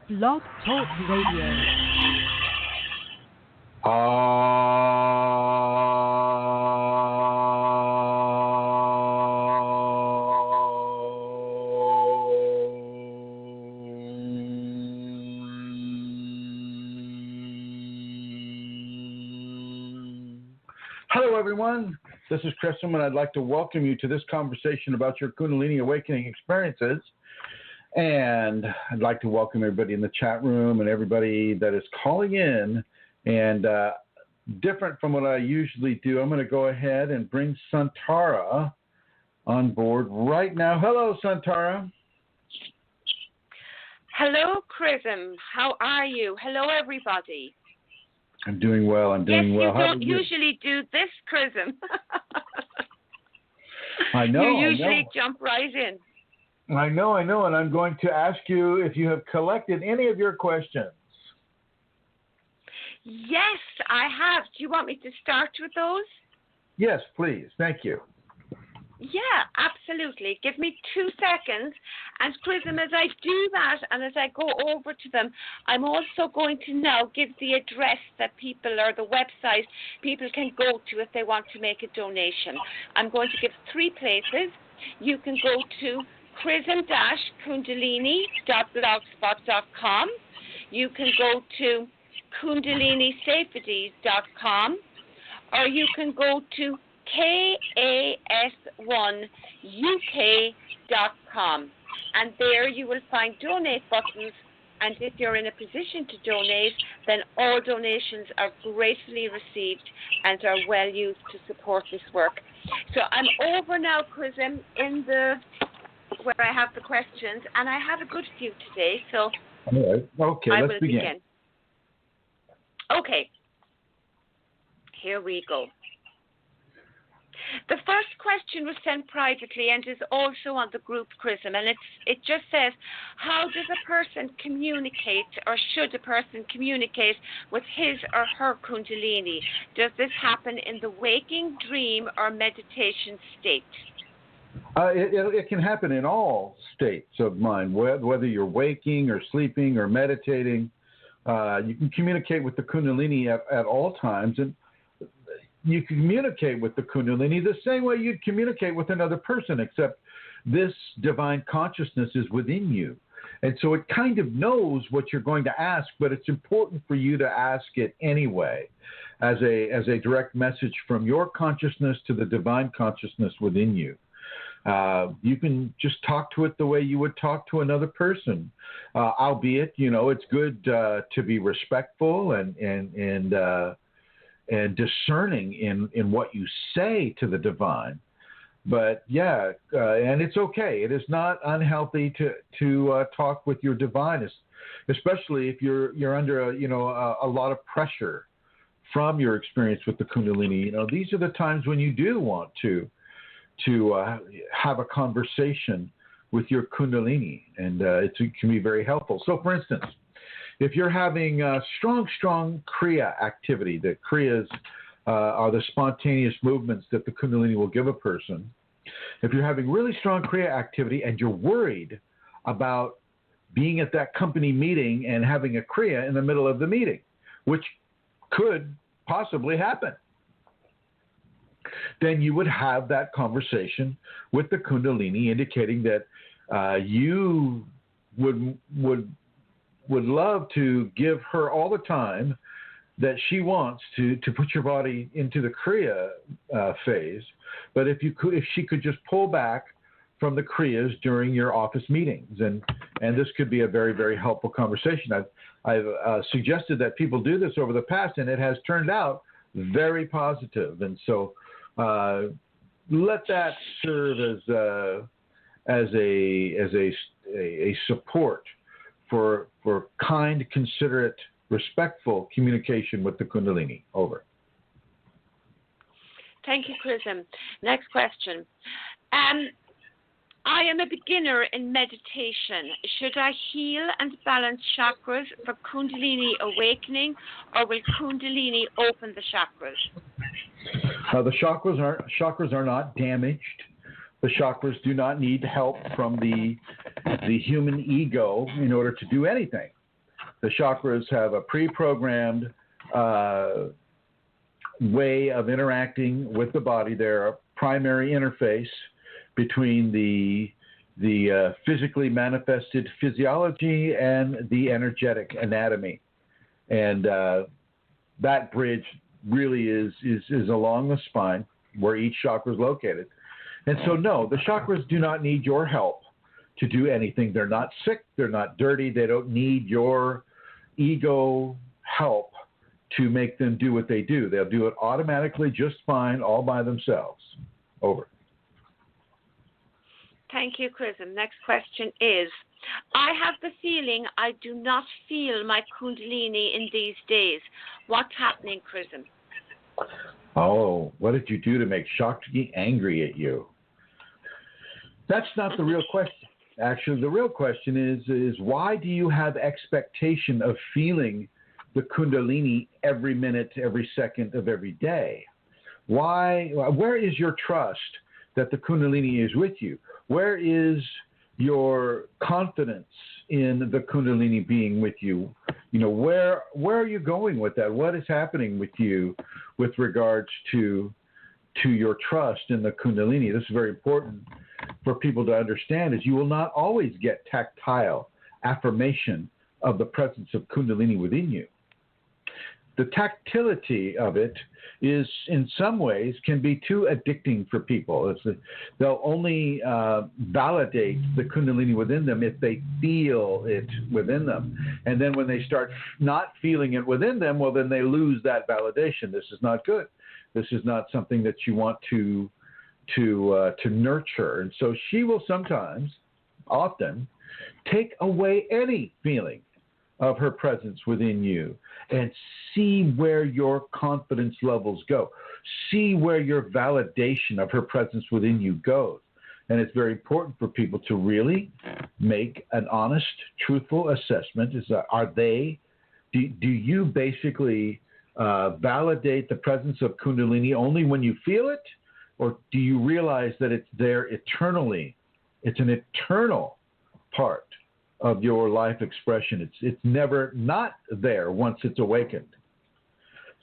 Blog Talk Radio. Hello, everyone. This is Chrism, and I'd like to welcome you to this conversation about your Kundalini awakening experiences. And I'd like to welcome everybody in the chat room and everybody that is calling in. And different from what I usually do, I'm going to go ahead and bring Santara on board right now. Hello, Santara. Hello, Chrism. How are you? Hello, everybody. I'm doing well. I'm doing well. Yes, you don't usually do this, Chrism. I know. You usually jump right in. I know, and I'm going to ask you if you have collected any of your questions. Yes, I have. Do you want me to start with those? Yes, please. Thank you. Yeah, absolutely. Give me 2 seconds. And Chrism, as I do that and as I go over to them, I'm also going to now give the address that people, or the website people can go to if they want to make a donation. I'm going to give 3 places. You can go to chrism-kundalini.blogspot.com. You can go to kundalinisafeties.com, or you can go to kas1uk.com, and there you will find donate buttons, and if you're in a position to donate, then all donations are gratefully received and are well used to support this work. So I'm over now, Chrism, in the where I have the questions, and I have a good few today, so all right. Okay, I let's will begin. Okay, here we go. The first question was sent privately and is also on the group, Chrism, and it just says, how does a person communicate, or should a person communicate with his or her Kundalini? Does this happen in the waking, dream, or meditation state? It can happen in all states of mind, whether you're waking or sleeping or meditating. You can communicate with the Kundalini at all times, and you can communicate with the Kundalini the same way you'd communicate with another person, except this divine consciousness is within you. And so it kind of knows what you're going to ask, but it's important for you to ask it anyway, as a direct message from your consciousness to the divine consciousness within you. You can just talk to it the way you would talk to another person, albeit, it's good to be respectful and discerning in what you say to the divine. But yeah, and it's okay. It is not unhealthy to talk with your divine, especially if you're under a lot of pressure from your experience with the Kundalini. These are the times when you do want to have a conversation with your Kundalini, and it can be very helpful. So, for instance, if you're having strong Kriya activity, the Kriyas are the spontaneous movements that the Kundalini will give a person. If you're having really strong Kriya activity and you're worried about being at that company meeting and having a Kriya in the middle of the meeting, which could possibly happen, then you would have that conversation with the Kundalini, indicating that you would love to give her all the time that she wants to put your body into the Kriya phase, but if she could just pull back from the Kriyas during your office meetings, and this could be a very, very helpful conversation. I've suggested that people do this over the past, and it has turned out very positive, and so let that serve as a support for kind, considerate, respectful communication with the Kundalini. Over. Thank you, Chrism. Next question. I am a beginner in meditation. Should I heal and balance chakras for Kundalini awakening, or will Kundalini open the chakras? The chakras are not damaged. The chakras do not need help from the human ego in order to do anything. The chakras have a pre-programmed way of interacting with the body. They're a primary interface between the physically manifested physiology and the energetic anatomy. And that bridge really is along the spine where each chakra is located. And so, no, the chakras do not need your help to do anything. They're not sick. They're not dirty. They don't need your ego help to make them do what they do. They'll do it automatically just fine all by themselves. Over. Thank you, Chrism. Next question is, I have the feeling I do not feel my Kundalini in these days. What's happening, Chrism? Oh, what did you do to make Shakti angry at you? That's not the real question. Actually, the real question is why do you have expectation of feeling the Kundalini every minute, every second of every day? Why? Where is your trust that the Kundalini is with you? Where is your confidence in the Kundalini being with you? You know, where are you going with that? What is happening with you with regards to your trust in the Kundalini? This is very important for people to understand, is you will not always get tactile affirmation of the presence of Kundalini within you. The tactility of it is, in some ways, can be too addicting for people. They'll only validate the Kundalini within them if they feel it within them. And then when they start not feeling it within them, well, then they lose that validation. This is not good. This is not something that you want to nurture. And so she will sometimes, often, take away any feeling of her presence within you and see where your confidence levels go. See where your validation of her presence within you goes. And it's very important for people to really make an honest, truthful assessment. Do you basically validate the presence of Kundalini only when you feel it? Or do you realize that it's there eternally? It's an eternal part of your life expression. It's never not there once it's awakened.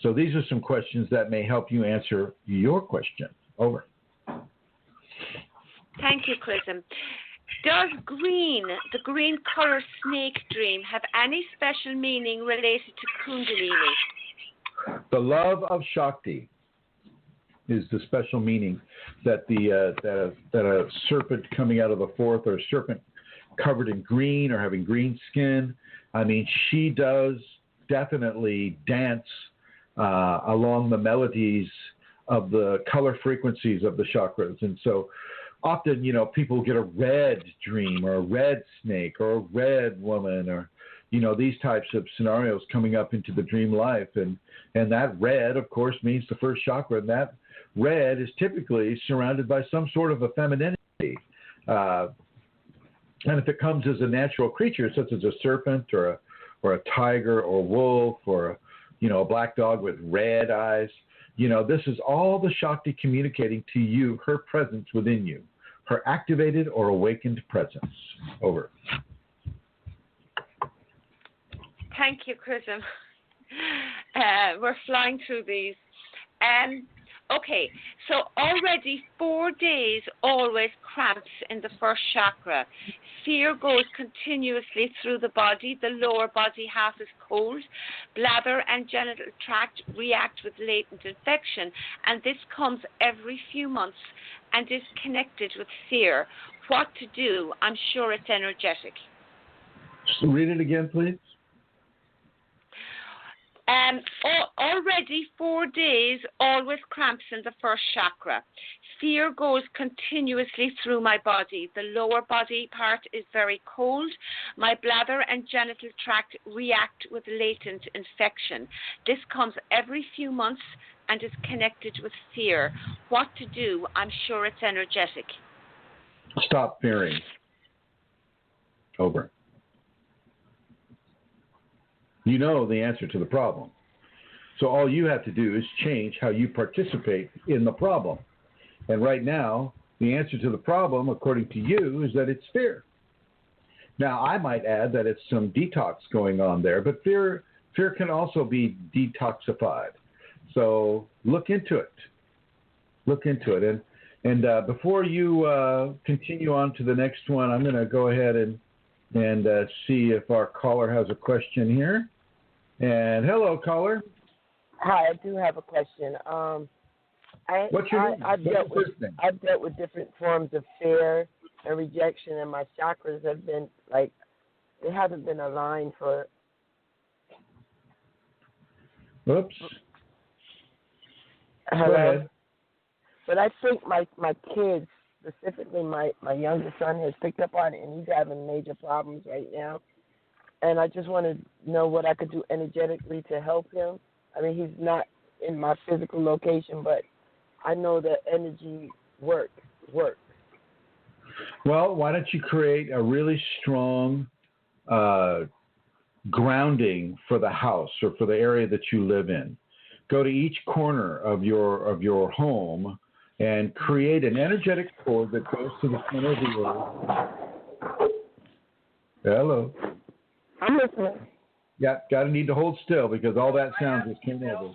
So these are some questions that may help you answer your question. Over. Thank you, Chrism. Does the green color snake dream, have any special meaning related to Kundalini? The love of Shakti is the special meaning that a serpent coming out of the fourth, or a serpent covered in green or having green skin. I mean, she does definitely dance along the melodies of the color frequencies of the chakras. And so often, people get a red dream or a red snake or a red woman or, these types of scenarios coming up into the dream life. And that red, of course, means the first chakra. And that red is typically surrounded by some sort of a femininity. And if it comes as a natural creature, such as a serpent or a tiger or wolf or a black dog with red eyes, this is all the Shakti communicating to you her presence within you, her activated or awakened presence. Over. Thank you, Chrism. We're flying through these. Okay, so already 4 days always cramps in the first chakra. Fear goes continuously through the body. The lower body half is cold. Bladder and genital tract react with latent infection. And this comes every few months and is connected with fear. What to do? I'm sure it's energetic. Just read it again, please. Already 4 days, always cramps in the first chakra. Fear goes continuously through my body. The lower body part is very cold. My bladder and genital tract react with latent infection. This comes every few months and is connected with fear. What to do? I'm sure it's energetic. Stop fearing. Over. You know the answer to the problem. So all you have to do is change how you participate in the problem. And right now, the answer to the problem, according to you, is that it's fear. Now, I might add that it's some detox going on there, but fear can also be detoxified. So look into it. Look into it. And before you continue on to the next one, I'm going to go ahead and see if our caller has a question here. And hello, caller. Hi, I do have a question. What's your name? I've dealt with different forms of fear and rejection, and my chakras have been they haven't been aligned for. Oops. Hello? Go ahead. But I think my kids, specifically my youngest son, has picked up on it, and he's having major problems right now. And I just want to know what I could do energetically to help him. I mean, he's not in my physical location, but I know that energy works. Well, why don't you create a really strong grounding for the house or for the area that you live in? Go to each corner of your home and create an energetic cord that goes to the center of the earth. Hello. I'm listening. Yeah, got to need to hold still because all that sound just came over.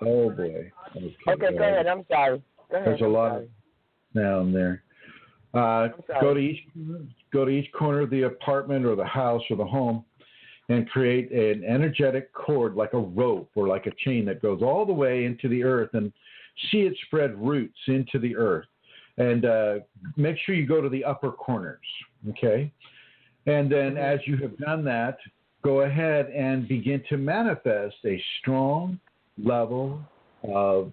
Oh boy. Okay, go ahead. I'm sorry. Go ahead. There's a lot of sound there. Go to each corner of the apartment or the house or the home and create an energetic cord like a rope or like a chain that goes all the way into the earth, and see it spread roots into the earth. And make sure you go to the upper corners, okay? And then as you have done that, go ahead and begin to manifest a strong level of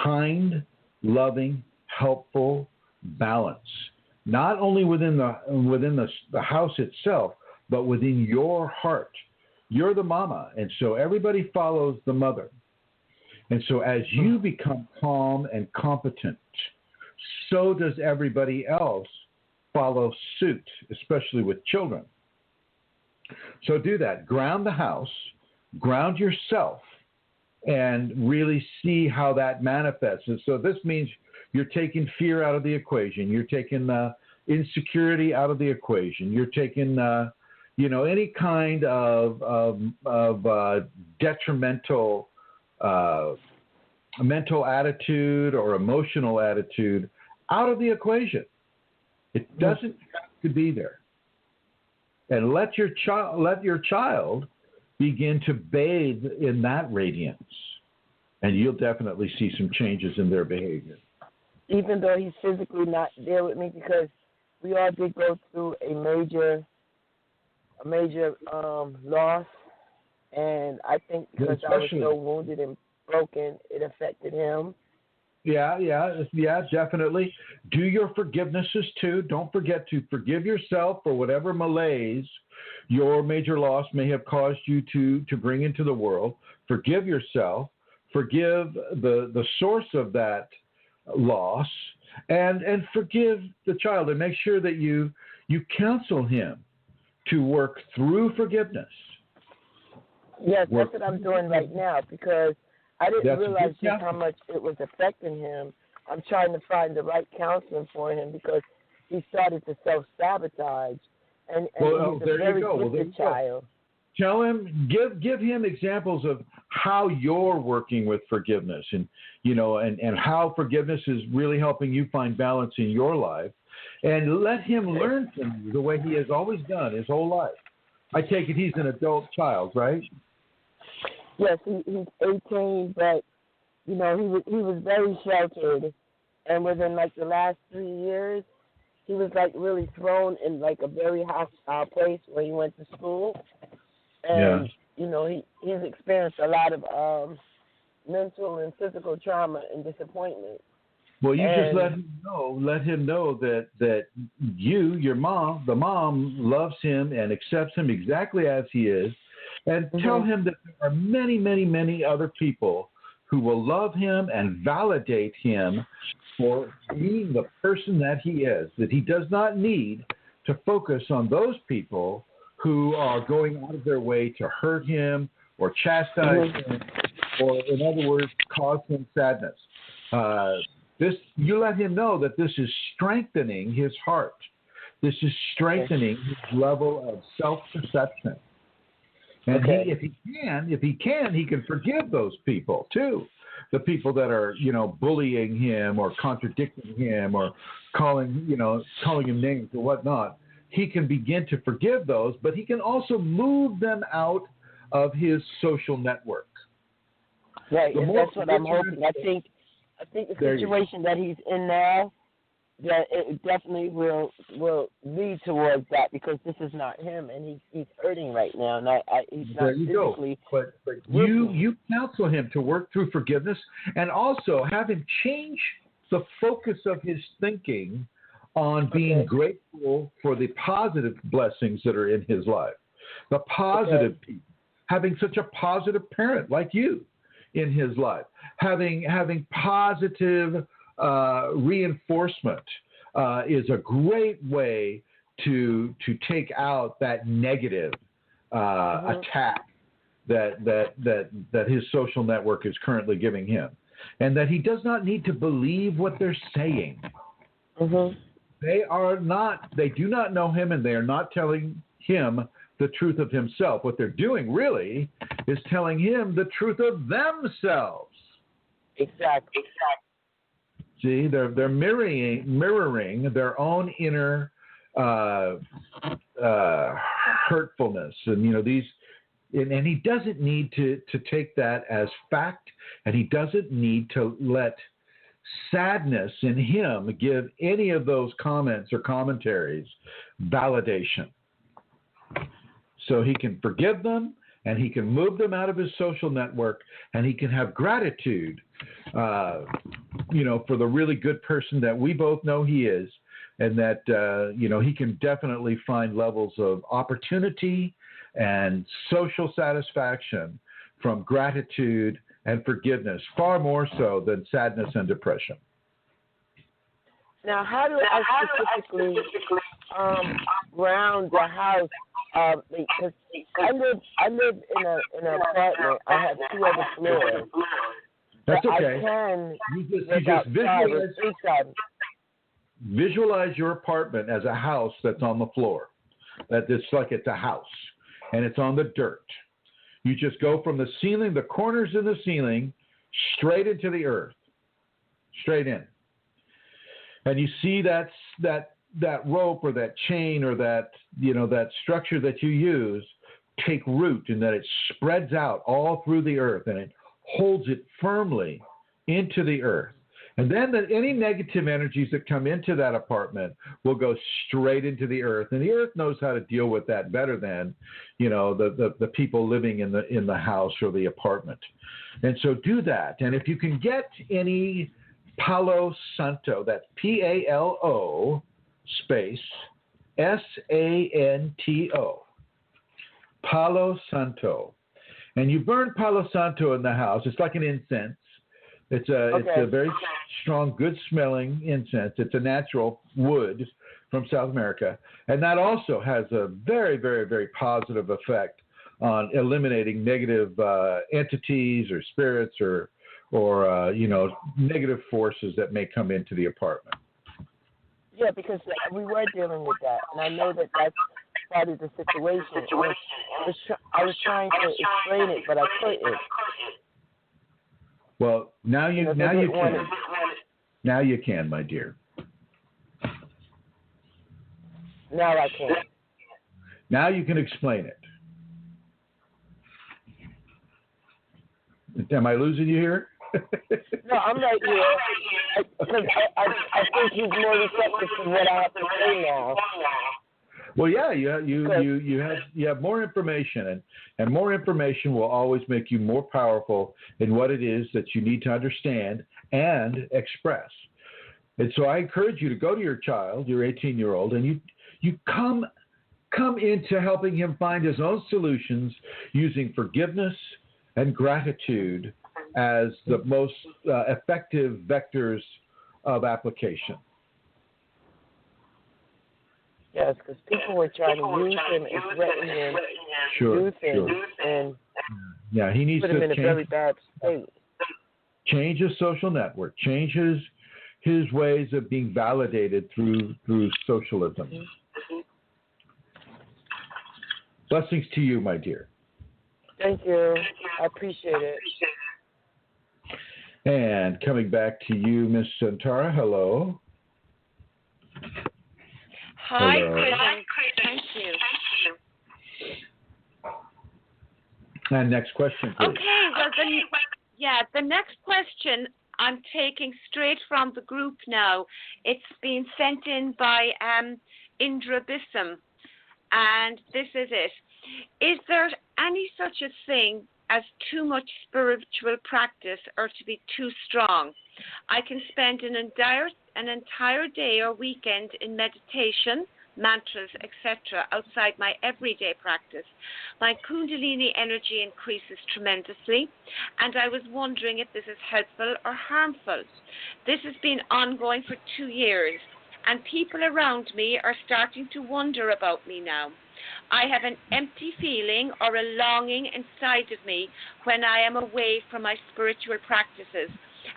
kind, loving, helpful balance, not only within the house itself, but within your heart. You're the mama, and so everybody follows the mother. And so as you become calm and competent, so does everybody else follow suit, especially with children. So do that. Ground the house, ground yourself, and really see how that manifests. And so this means you're taking fear out of the equation. You're taking insecurity out of the equation. You're taking any kind of detrimental mental attitude or emotional attitude out of the equation. It doesn't have to be there. And let your child begin to bathe in that radiance, and you'll definitely see some changes in their behavior. Even though he's physically not there with me, because we all did go through a major loss, and I think because I was so wounded and broken, it affected him. Yeah, definitely. Do your forgivenesses too. Don't forget to forgive yourself for whatever malaise your major loss may have caused you to bring into the world. Forgive yourself. Forgive the source of that loss, and forgive the child, and make sure that you counsel him to work through forgiveness. Yes, that's what I'm doing right now, because I didn't realize just how much it was affecting him. I'm trying to find the right counseling for him because he started to self-sabotage, and he's a very gifted child. Tell him, give him examples of how you're working with forgiveness, and how forgiveness is really helping you find balance in your life, and let him learn from you the way he has always done his whole life. I take it he's an adult child, right? Yes, he's 18, but he was very sheltered, and within the last 3 years, he was really thrown in a very hostile place where he went to school, and he's experienced a lot of mental and physical trauma and disappointment. Well, you just let him know that you, your mom, the mom, loves him and accepts him exactly as he is. And tell him that there are many, many, many other people who will love him and validate him for being the person that he is, that he does not need to focus on those people who are going out of their way to hurt him or chastise him, or, in other words, cause him sadness. You let him know that this is strengthening his heart This is strengthening his level of self-perception. And if he can, he can forgive those people too. The people that are, bullying him or contradicting him or calling him names or whatnot. He can begin to forgive those, but he can also move them out of his social network. Right, and that's what I'm hoping. I think the situation that he's in now, that it definitely will lead towards that, because this is not him, and he's hurting right now, and he's not physically. But you counsel him to work through forgiveness, and also have him change the focus of his thinking on being grateful for the positive blessings that are in his life, the positive people, having such a positive parent like you in his life, having positive reinforcement is a great way to take out that negative attack that his social network is currently giving him, and that he does not need to believe what they're saying. They do not know him, and they are not telling him the truth of himself. What they're doing really is telling him the truth of themselves. Exactly. See, they're mirroring their own inner hurtfulness, and these. And he doesn't need to take that as fact, and he doesn't need to let sadness in him give any of those comments or commentaries validation. So he can forgive them, and he can move them out of his social network, and he can have gratitude, for the really good person that we both know he is, and that, he can definitely find levels of opportunity and social satisfaction from gratitude and forgiveness, far more so than sadness and depression. Now, how do I specifically ground the house? Because I live in an apartment. I have 2 other floors. That's okay. I can you just visualize your apartment as a house that's on the floor. That it's like it's a house, and it's on the dirt. You just go from the ceiling, the corners in the ceiling, straight into the earth, straight in. And you see that rope or that chain or that structure that you use take root, and that it spreads out all through the earth, and it holds it firmly into the earth. And then any negative energies that come into that apartment will go straight into the earth. And the earth knows how to deal with that better than, the people living in the house or the apartment. And so do that. And if you can get any Palo Santo, that's Palo space Santo, Palo Santo. And you burn Palo Santo in the house. It's like an incense. It's a very strong, good-smelling incense. It's a natural wood from South America, and that also has a very, very, very positive effect on eliminating negative entities or spirits or negative forces that may come into the apartment. Yeah, because we were dealing with that, and I know that that's part of the situation. I was trying to explain it, but I couldn't. Well, now you can. Now you can, my dear. Now I can. Now you can explain it. Am I losing you here? No, I'm right here. Because I think he's more receptive to what I have to say now. Well, yeah, you have more information, and more information will always make you more powerful in what it is that you need to understand and express. And so I encourage you to go to your child, your 18-year-old, and you come into helping him find his own solutions using forgiveness and gratitude as the most effective vectors of application. Yes, because people were trying to use him and threaten him to do things, and he needs put him in a very bad state. Change his social network. Change his ways of being validated through socialism. Blessings to you, my dear. Thank you. I appreciate it. And coming back to you, Miss Santara, hello. Hi, Hello. Chrism. Thank you. And next question, please. Okay, well, the next question I'm taking straight from the group now. It's been sent in by Indra Bissam, and this is it. Is there any such a thing as too much spiritual practice or to be too strong? I can spend an entire day or weekend in meditation, mantras, etc., outside my everyday practice. My Kundalini energy increases tremendously, and I was wondering if this is helpful or harmful. This has been ongoing for 2 years, and people around me are starting to wonder about me now. I have an empty feeling or a longing inside of me when I am away from my spiritual practices,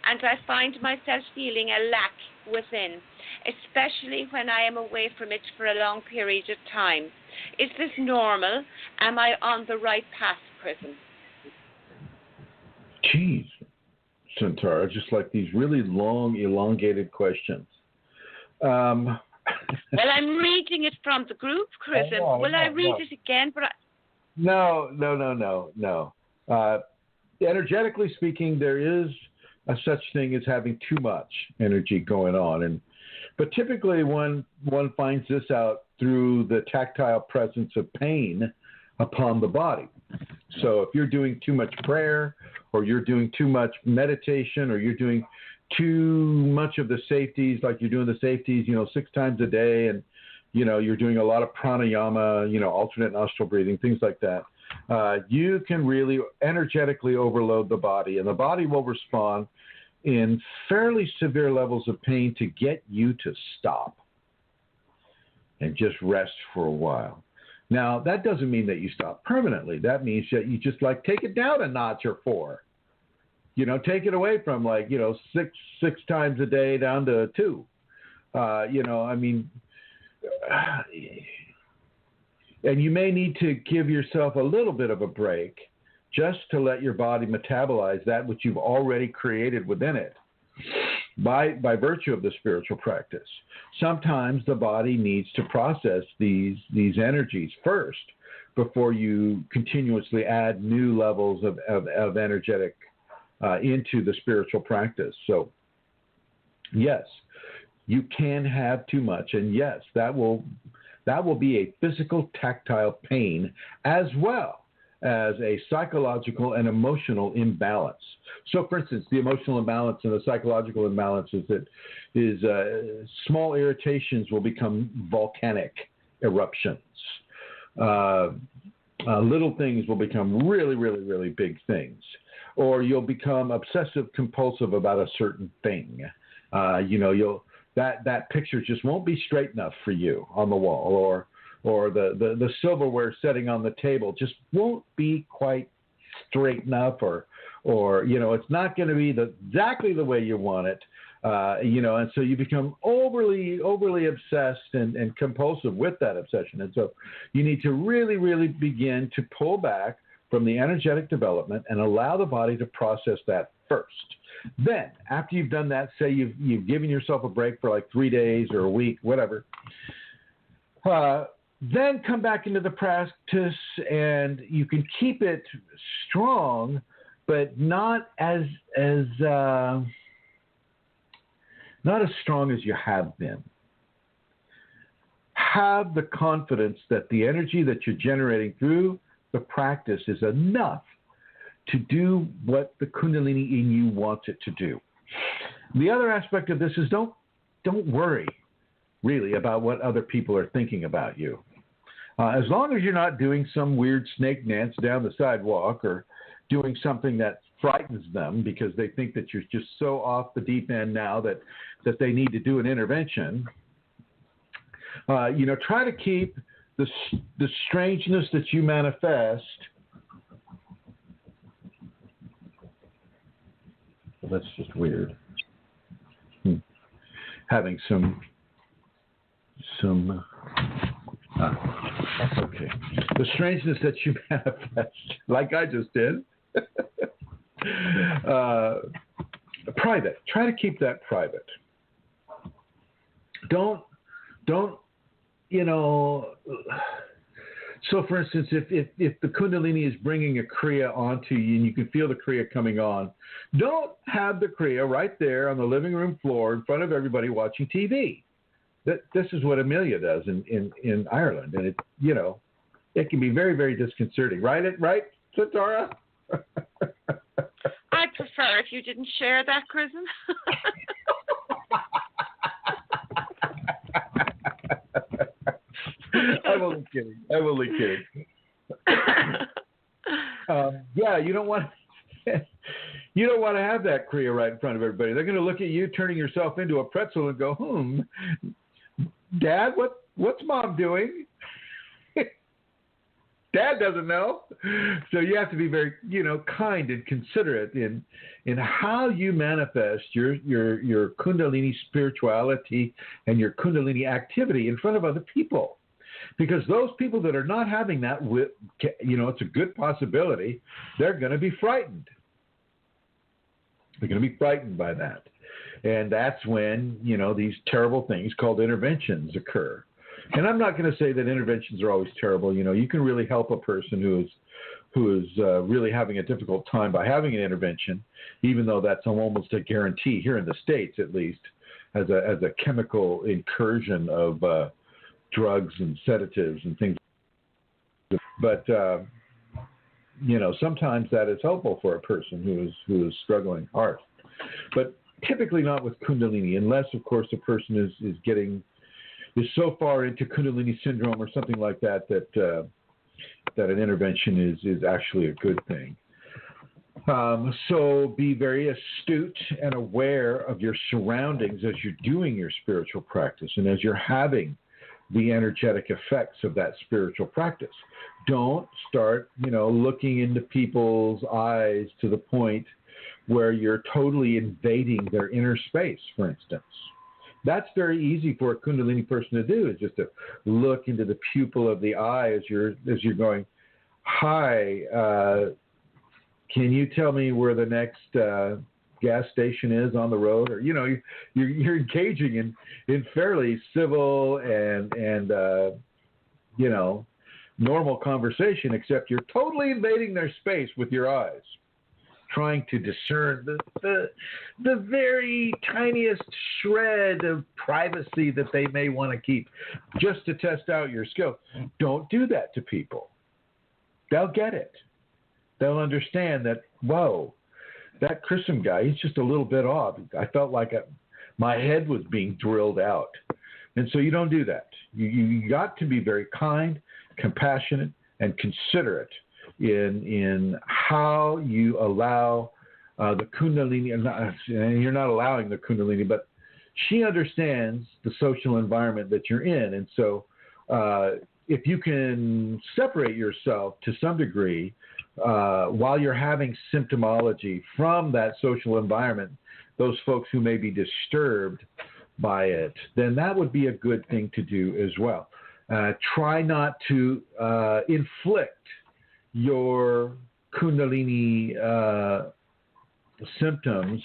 and I find myself feeling a lack within, especially when I am away from it for a long period of time. Is this normal? Am I on the right path, Chrism? Jeez, Santara, just like these really long, elongated questions. Well, I'm reading it from the group, Chrism. Will I read it again? No. Energetically speaking, there is a such thing as having too much energy going on, but typically one finds this out through the tactile presence of pain upon the body. So if you're doing too much prayer, or you're doing too much meditation, or you're doing too much of the safeties, like you're doing the safeties, 6 times a day, and you're doing a lot of pranayama, alternate nostril breathing, things like that. You can really energetically overload the body, and the body will respond in fairly severe levels of pain to get you to stop and just rest for a while. Now, that doesn't mean that you stop permanently. That means that you just take it down a notch or 4. Take it away from six times a day down to 2. And you may need to give yourself a little bit of a break just to let your body metabolize that which you've already created within it by virtue of the spiritual practice. Sometimes the body needs to process these energies first before you continuously add new levels of energetic into the spiritual practice. So, yes, you can have too much, and yes, that will be a physical, tactile pain as well as a psychological and emotional imbalance. So, for instance, the emotional imbalance and the psychological imbalance is small irritations will become volcanic eruptions. Little things will become really, really, really big things. Or you'll become obsessive compulsive about a certain thing. That picture just won't be straight enough for you on the wall, or the silverware setting on the table just won't be quite straight enough, or it's not going to be exactly the way you want it. And so you become overly obsessed and compulsive with that obsession. And so you need to really, really begin to pull back from the energetic development and allow the body to process that first. Then, after you've done that, say you've given yourself a break for 3 days or a week, whatever, then come back into the practice, and you can keep it strong, but not as strong as you have been. Have the confidence that the energy that you're generating through the practice is enough to do what the Kundalini in you wants it to do. The other aspect of this is don't worry really about what other people are thinking about you. As long as you're not doing some weird snake dance down the sidewalk or doing something that frightens them because they think that you're just so off the deep end now that they need to do an intervention, try to keep the strangeness that you manifest. Well, that's just weird. Having some That's okay. The strangeness that you manifest, like I just did. Private. Try to keep that private. Don't, you know. So, for instance, if the Kundalini is bringing a Kriya onto you and you can feel the Kriya coming on, don't have the Kriya right there on the living room floor in front of everybody watching TV. This is what Amelia does in Ireland, and it can be very, very disconcerting. Right, Satara? I prefer if you didn't share that, Chrism. I'm only kidding. Yeah, you don't want to have that Kriya right in front of everybody. They're going to look at you turning yourself into a pretzel and go, Dad, what's Mom doing? Dad doesn't know. So you have to be very, kind and considerate in how you manifest your Kundalini spirituality and your Kundalini activity in front of other people. Because those people that are not having that, it's a good possibility, they're going to be frightened. They're going to be frightened by that. And that's when, these terrible things called interventions occur. And I'm not going to say that interventions are always terrible. You can really help a person who is really having a difficult time by having an intervention, even though that's almost a guarantee here in the States, at least, as a chemical incursion of drugs and sedatives and things. But sometimes that is helpful for a person who is struggling hard. But typically not with Kundalini, unless, of course, the person is so far into Kundalini syndrome or something like that that an intervention is actually a good thing. So be very astute and aware of your surroundings as you're doing your spiritual practice and as you're having the energetic effects of that spiritual practice. Don't start, looking into people's eyes to the point where you're totally invading their inner space, for instance. That's very easy for a Kundalini person to do, is just to look into the pupil of the eye as you're going, hi, can you tell me where the next gas station is on the road? Or, you're engaging in fairly civil and normal conversation, except you're totally invading their space with your eyes, trying to discern the very tiniest shred of privacy that they may want to keep just to test out your skill. Don't do that to people. They'll get it. They'll understand that, whoa, that Chrism guy, he's just a little bit off. I felt like my head was being drilled out. And so you don't do that. You got to be very kind, compassionate, and considerate in how you allow the Kundalini, and you're not allowing the Kundalini, but she understands the social environment that you're in. And so if you can separate yourself to some degree while you're having symptomology from that social environment, those folks who may be disturbed by it, then that would be a good thing to do as well. Try not to inflict your Kundalini symptoms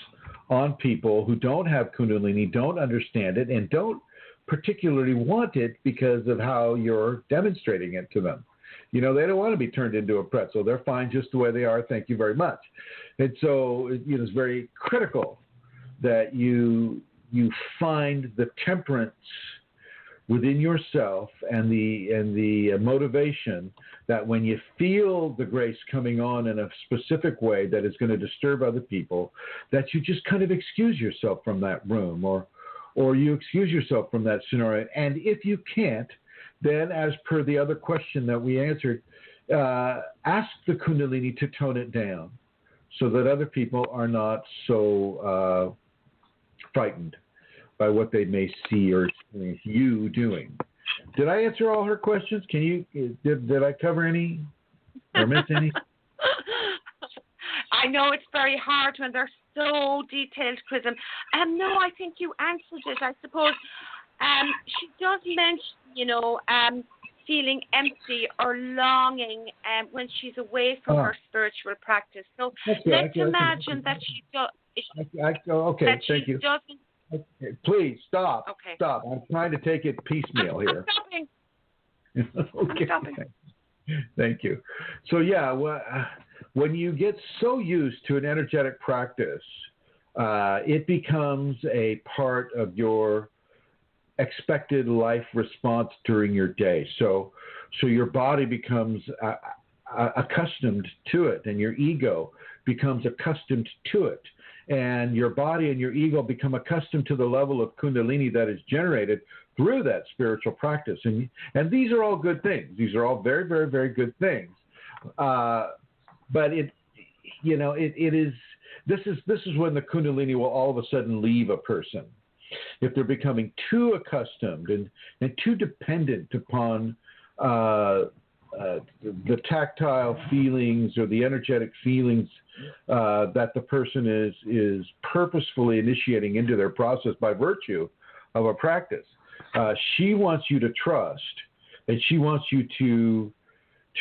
on people who don't have Kundalini, don't understand it, and don't particularly want it because of how you're demonstrating it to them. They don't want to be turned into a pretzel. They're fine just the way they are. Thank you very much. And so it's very critical that you find the temperance within yourself and the motivation that when you feel the grace coming on in a specific way that is going to disturb other people, that you just kind of excuse yourself from that room or you excuse yourself from that scenario. And if you can't, then as per the other question that we answered, ask the Kundalini to tone it down so that other people are not so frightened by what they may see or experience you doing. Did I answer all her questions? Did I cover any or miss any? I know it's very hard when they're so detailed, Chrism. No, I think you answered it. I suppose she does mention, feeling empty or longing when she's away from her spiritual practice. So let's imagine that she does. Okay, that thank she you. Doesn't. Okay, please stop. Okay. Stop. I'm trying to take it piecemeal here. I'm stopping. Okay. I'm stopping. Thank you. So yeah, when you get so used to an energetic practice, it becomes a part of your expected life response during your day. So your body becomes accustomed to it, and your ego becomes accustomed to it. And your body and your ego become accustomed to the level of Kundalini that is generated through that spiritual practice. And these are all good things. These are all very, very, very good things. But this is when the Kundalini will all of a sudden leave a person. If they're becoming too accustomed and too dependent upon the tactile feelings or the energetic feelings that the person is purposefully initiating into their process by virtue of a practice. She wants you to trust, and she wants you to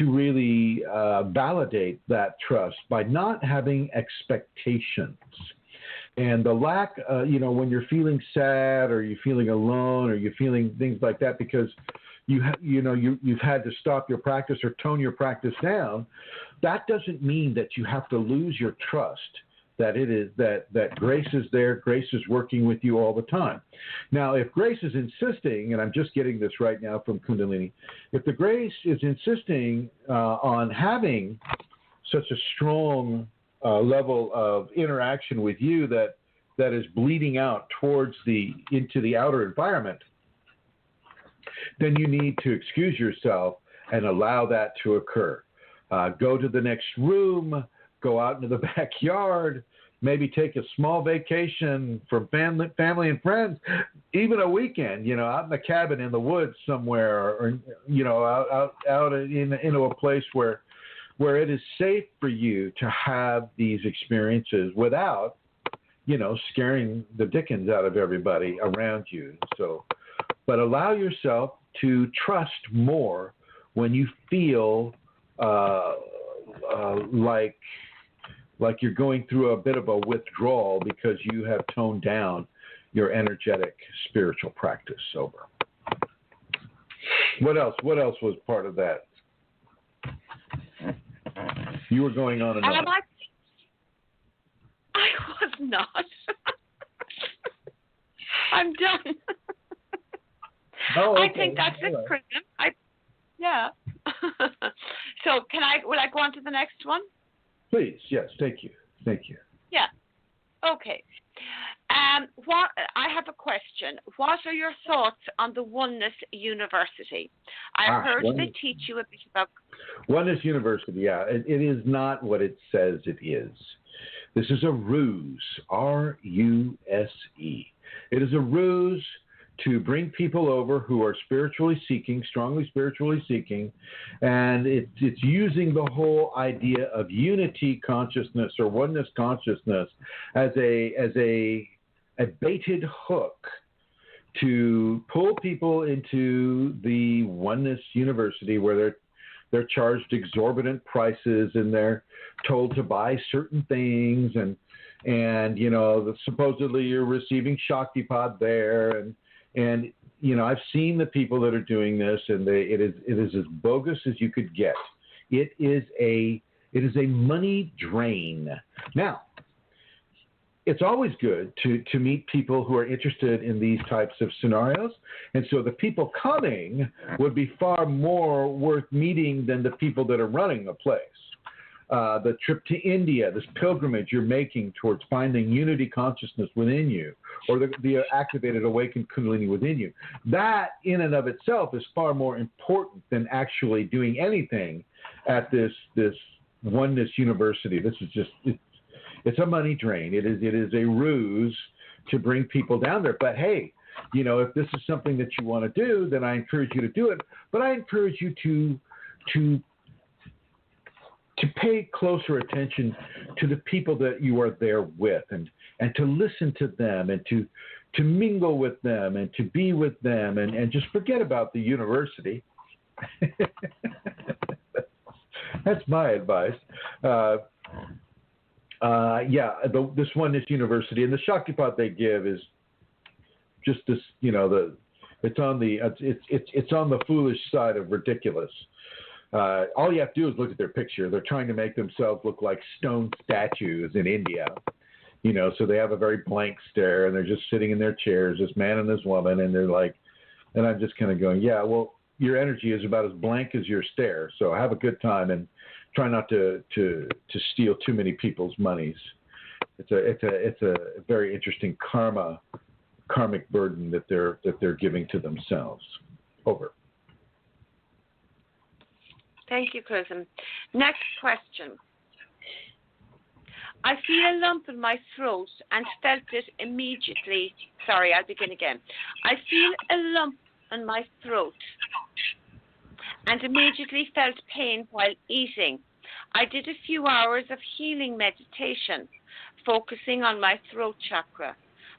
really validate that trust by not having expectations. And the lack, when you're feeling sad or you're feeling alone or you're feeling things like that because you've had to stop your practice or tone your practice down, that doesn't mean that you have to lose your trust that it is that Grace is there, Grace is working with you all the time. Now, if Grace is insisting, and I'm just getting this right now from Kundalini, if the Grace is insisting on having such a strong level of interaction with you that is bleeding out into the outer environment, then you need to excuse yourself and allow that to occur. Go to the next room, go out into the backyard, maybe take a small vacation from family and friends, even a weekend, out in the cabin in the woods somewhere, or out into a place where it is safe for you to have these experiences without, scaring the dickens out of everybody around you. So, but allow yourself to trust more when you feel like you're going through a bit of a withdrawal because you have toned down your energetic spiritual practice over. What else was part of that? You were going on and on. I was not. I'm done. Oh, okay. I think that's it, Chrism. Yeah. So will I go on to the next one? Please, yes, thank you. Yeah. Okay. I have a question. What are your thoughts on the Oneness University? I heard they teach you a bit about Oneness University. Yeah, it is not what it says it is. This is a ruse. R-U-S-E. It is a ruse to bring people over who are spiritually seeking, strongly spiritually seeking, and it's using the whole idea of unity consciousness or oneness consciousness as a baited hook to pull people into the Oneness University where they're charged exorbitant prices and they're told to buy certain things and supposedly you're receiving Shaktipat there and I've seen the people that are doing this, and it is as bogus as you could get. It is a money drain. Now, it's always good to meet people who are interested in these types of scenarios, and so the people coming would be far more worth meeting than the people that are running a place. The trip to India, this pilgrimage you're making towards finding unity consciousness within you, or the activated awakened Kundalini within you, that in and of itself is far more important than actually doing anything at this Oneness University. This is just, it's a money drain. It is a ruse to bring people down there. But hey, if this is something that you want to do, then I encourage you to do it. But I encourage you to pay closer attention to the people that you are there with and to listen to them and to mingle with them and to be with them and just forget about the university That's my advice. This oneness university, and the Shaktipat they give is just this. It's on the foolish side of ridiculous. All you have to do is look at their picture. They're trying to make themselves look like stone statues in India. So they have a very blank stare, and they're just sitting in their chairs, this man and this woman, and they're like, and I'm just kind of going, yeah, well, your energy is about as blank as your stare. So have a good time and try not to steal too many people's monies. It's a very interesting karmic burden that they're giving to themselves. Over. Thank you, Chrism. Next question. I feel a lump in my throat and felt it immediately. Sorry, I'll begin again. I feel a lump in my throat and immediately felt pain while eating. I did a few hours of healing meditation, focusing on my throat chakra,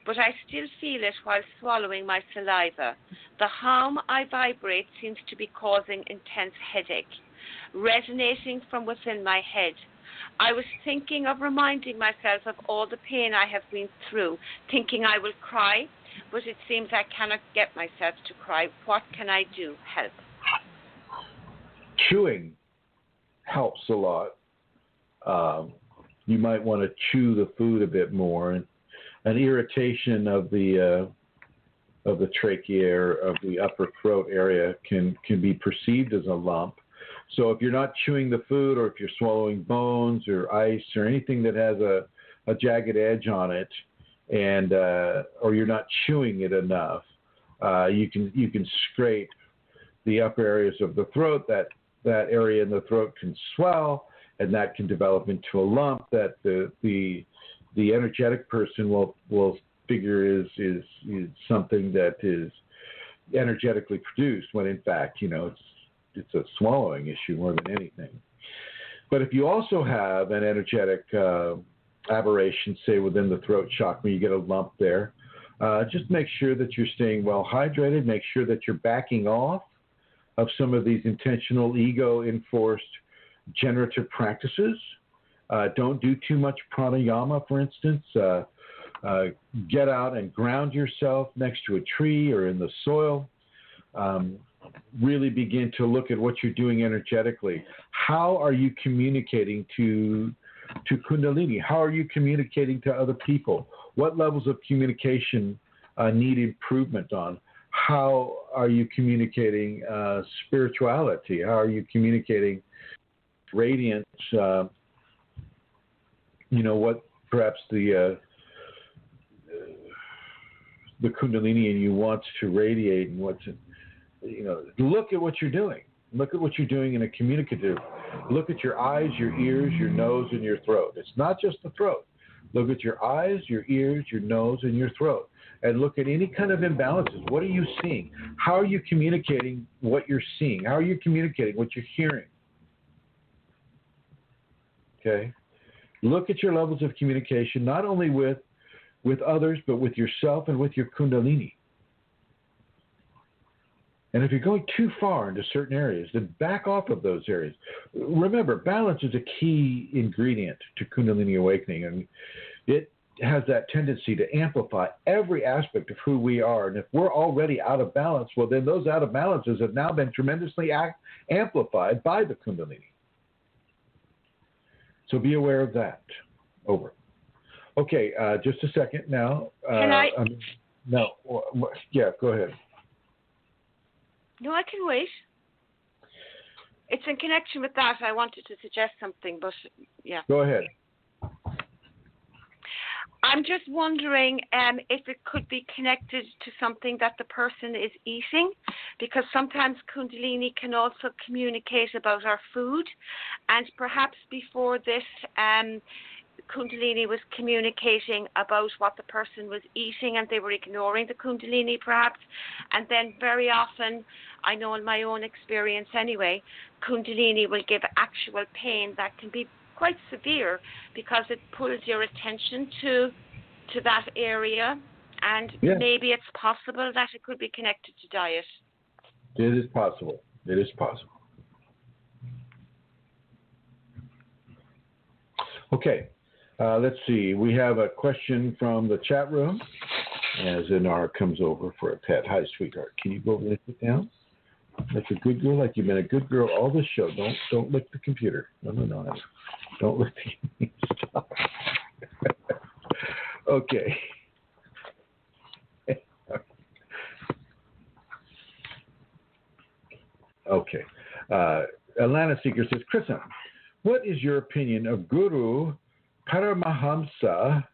but I still feel it while swallowing my saliva. The hum I vibrate seems to be causing intense headache, resonating from within my head. I was thinking of reminding myself of all the pain I have been through, thinking I will cry, but it seems I cannot get myself to cry. What can I do? Help. Chewing helps a lot. You might want to chew the food a bit more. And an irritation of the trachea or of the upper throat area can be perceived as a lump. So if you're not chewing the food, or if you're swallowing bones or ice or anything that has a jagged edge on it, and or you're not chewing it enough, you can scrape the upper areas of the throat. That area in the throat can swell, and that can develop into a lump that the energetic person will figure is something that is energetically produced, when in fact it's a swallowing issue more than anything. But if you also have an energetic aberration, say within the throat chakra, you get a lump there, just make sure that you're staying well hydrated. Make sure that you're backing off of some of these intentional ego-enforced generative practices. Don't do too much pranayama, for instance. Get out and ground yourself next to a tree or in the soil. Really begin to look at what you're doing energetically. How are you communicating to Kundalini? How are you communicating to other people? What levels of communication need improvement on? How are you communicating spirituality? How are you communicating radiance? What perhaps the Kundalini in you wants to radiate, and what's look at what you're doing. Look at what you're doing in a communicative. Look at your eyes, your ears, your nose, and your throat. It's not just the throat. Look at your eyes, your ears, your nose, and your throat. And look at any kind of imbalances. What are you seeing? How are you communicating what you're seeing? How are you communicating what you're hearing? Okay? Look at your levels of communication, not only with others, but with yourself and with your Kundalini. And if you're going too far into certain areas, then back off of those areas. Remember, balance is a key ingredient to Kundalini awakening, and it has that tendency to amplify every aspect of who we are. And if we're already out of balance, well, then those out of balances have now been tremendously amplified by the Kundalini. So be aware of that. Over. Okay, just a second now. Can I? No. Yeah, go ahead. No, I can wait. It's in connection with that. I wanted to suggest something, but yeah. Go ahead. I'm just wondering if it could be connected to something that the person is eating, because sometimes Kundalini can also communicate about our food, and perhaps before this, Kundalini was communicating about what the person was eating, and they were ignoring the Kundalini perhaps. And then very often, I know in my own experience anyway, Kundalini will give actual pain that can be quite severe, because it pulls your attention to that area, and maybe it's possible that it could be connected to diet. It is possible. It is possible. Okay, let's see. We have a question from the chat room as Inara comes over for a pet. Hi, sweetheart. Can you go over and sit down? Like a good girl, like you've been a good girl all this show. Don't lick the computer. No. Don't lick the Stop. Okay. Okay. Atlanta Seeker says, Chrism, what is your opinion of Guru Paramahamsa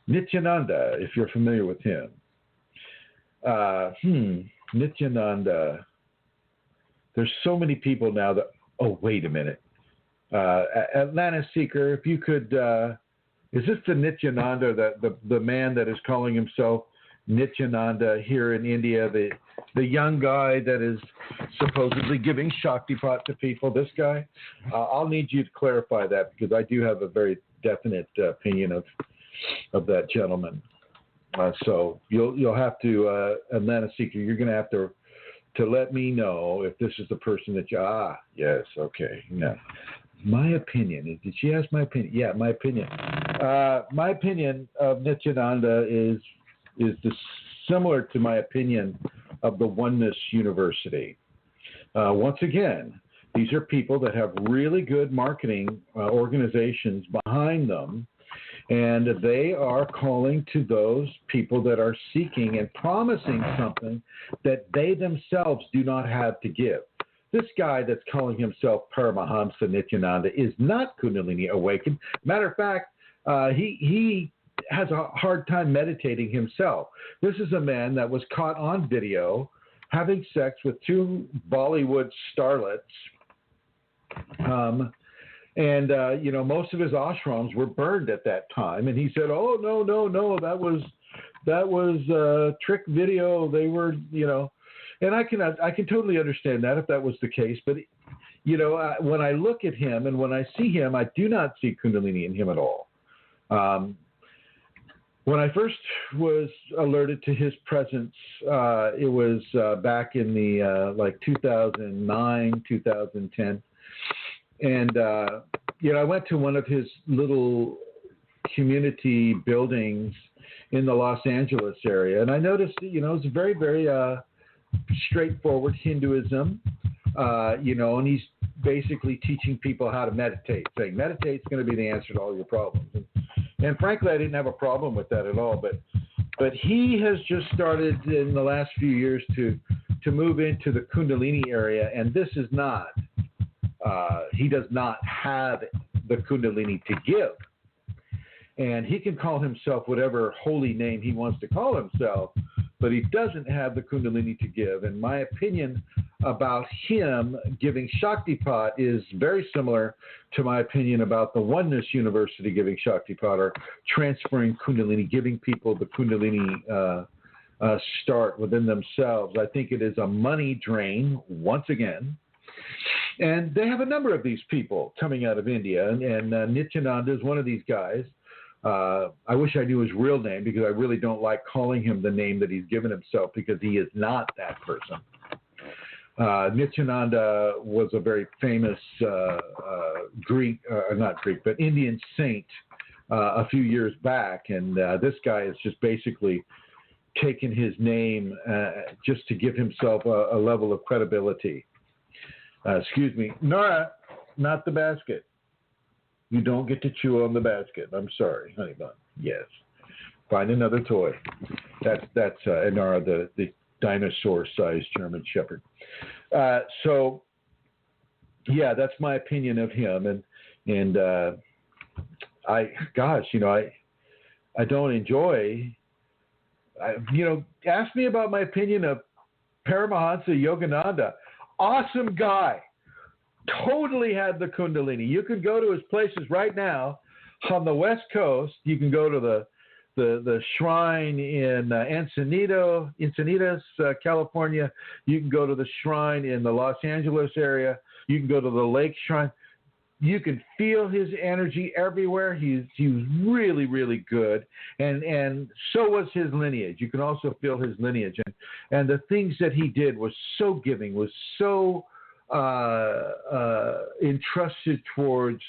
Nityananda, if you're familiar with him? Nityananda. There's so many people now that, oh, wait a minute. Atlanta Seeker, if you could, is this the Nityananda, the man that is calling himself Nityananda here in India, the young guy that is supposedly giving Shaktipat to people, this guy? I'll need you to clarify that because I do have a very definite opinion of that gentleman. So you'll have to, Atlanta Seeker, you're going to have to let me know if this is the person that yes, okay, yeah. My opinion, did she ask my opinion? Yeah, my opinion. My opinion of Nityananda is similar to my opinion of the Oneness University. Once again, these are people that have really good marketing organizations behind them, and they are calling to those people that are seeking and promising something that they themselves do not have to give. This guy that's calling himself Paramahamsa Nityananda is not Kundalini awakened. Matter of fact, he has a hard time meditating himself. This is a man that was caught on video having sex with two Bollywood starlets. Most of his ashrams were burned at that time. And he said, oh, no, that was trick video. They were, and I can totally understand that if that was the case. But, when I look at him and when I see him, I do not see Kundalini in him at all. When I first was alerted to his presence, it was back in the 2009, 2010. And, I went to one of his little community buildings in the Los Angeles area. And I noticed, it's very, very straightforward Hinduism, and he's basically teaching people how to meditate, saying meditate's going to be the answer to all your problems. And frankly, I didn't have a problem with that at all. But he has just started in the last few years to move into the Kundalini area, and this is not. He does not have the Kundalini to give. And he can call himself whatever holy name he wants to call himself, but he doesn't have the Kundalini to give. And my opinion about him giving Shaktipat is very similar to my opinion about the Oneness University giving Shaktipat, or transferring Kundalini, giving people the Kundalini start within themselves. I think it is a money drain, once again. And they have a number of these people coming out of India, and Nityananda is one of these guys. I wish I knew his real name, because I really don't like calling him the name that he's given himself, because he is not that person. Nityananda was a very famous Indian saint a few years back, and this guy is just basically taken his name just to give himself a level of credibility. Excuse me, Nora, not the basket. You don't get to chew on the basket. I'm sorry, honey bun. Yes. Find another toy. That's Nora, the dinosaur-sized German Shepherd. So, yeah, that's my opinion of him. And I don't enjoy. Ask me about my opinion of Paramahansa Yogananda. Awesome guy. Totally had the Kundalini. You can go to his places right now on the West Coast. You can go to the shrine in Encinitas, California. You can go to the shrine in the Los Angeles area. You can go to the Lake Shrine. you can feel his energy everywhere. He was really, really good, and so was his lineage. You can also feel his lineage, and the things that he did was so giving, was so entrusted towards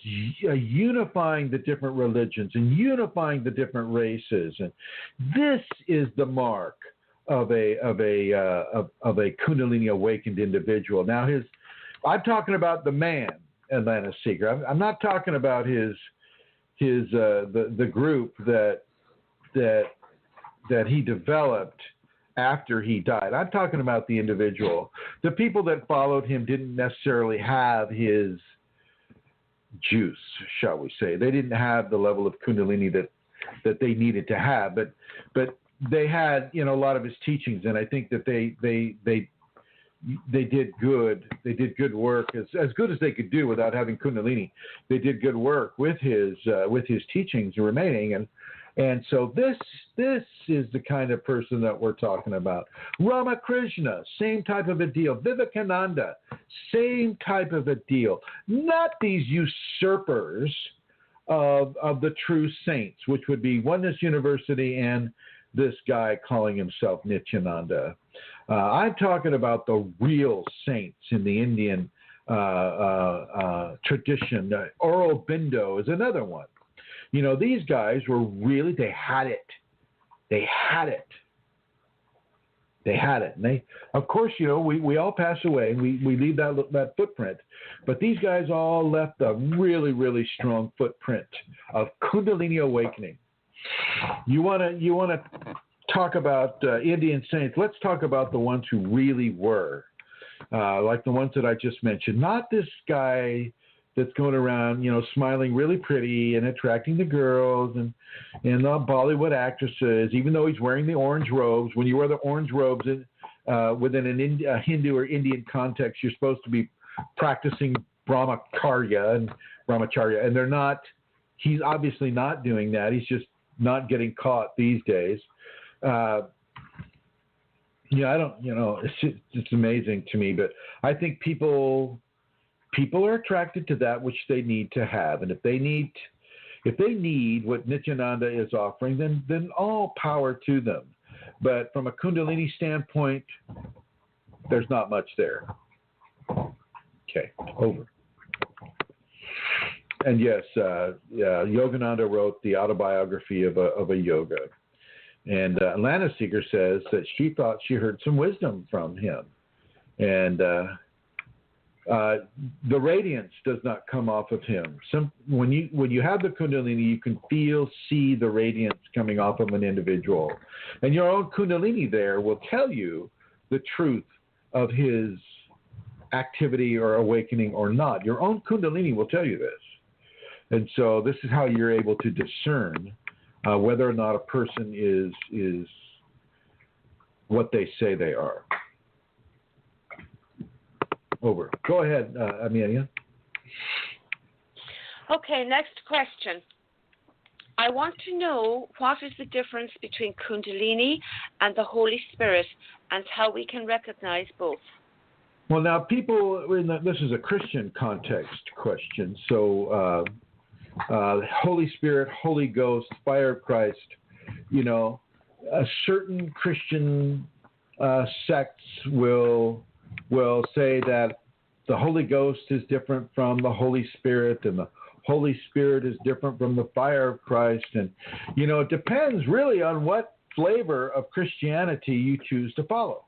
unifying the different religions and unifying the different races. And this is the mark of a Kundalini awakened individual. Now, I'm talking about the man, Atlantis Seeker. I'm not talking about the group that he developed after he died. I'm talking about the individual. The people that followed him didn't necessarily have his juice, shall we say. They didn't have the level of Kundalini that they needed to have, but they had, a lot of his teachings, and I think that they did good. They did good work, as good as they could do without having Kundalini. They did good work with his teachings remaining, and so this is the kind of person that we're talking about. Ramakrishna, same type of a deal. Vivekananda, same type of a deal. Not these usurpers of the true saints, which would be Oneness University and this guy calling himself Nityananda. I'm talking about the real saints in the Indian tradition. Aurobindo is another one. These guys were really, they had it. They had it. And they, of course, we all pass away and we leave that footprint. But these guys all left a really, really strong footprint of Kundalini awakening. You want to talk about Indian saints? Let's talk about the ones who really were, like the ones that I just mentioned. Not this guy that's going around, smiling really pretty and attracting the girls and the Bollywood actresses, even though he's wearing the orange robes. When you wear the orange robes within a Hindu or Indian context, you're supposed to be practicing brahmacharya, and they're not. He's obviously not doing that. He's just not getting caught these days. I don't, it's amazing to me, but I think people are attracted to that which they need to have. And if they need what Nityananda is offering, then all power to them. But from a Kundalini standpoint, there's not much there. Okay, over. And yes, Yogananda wrote the autobiography of a yoga. And Atlantis Seeker says that she thought she heard some wisdom from him. And the radiance does not come off of him. When you have the Kundalini, you can see the radiance coming off of an individual. And your own Kundalini there will tell you the truth of his activity or awakening or not. Your own Kundalini will tell you this. And so this is how you're able to discern whether or not a person is what they say they are. Over. Go ahead, Amelia. Okay, next question. I want to know what is the difference between Kundalini and the Holy Spirit and how we can recognize both. Well, now people, this is a Christian context question. So Holy Spirit, Holy Ghost, fire of Christ, a certain Christian sects will say that the Holy Ghost is different from the Holy Spirit, and the Holy Spirit is different from the fire of Christ. And, it depends really on what flavor of Christianity you choose to follow.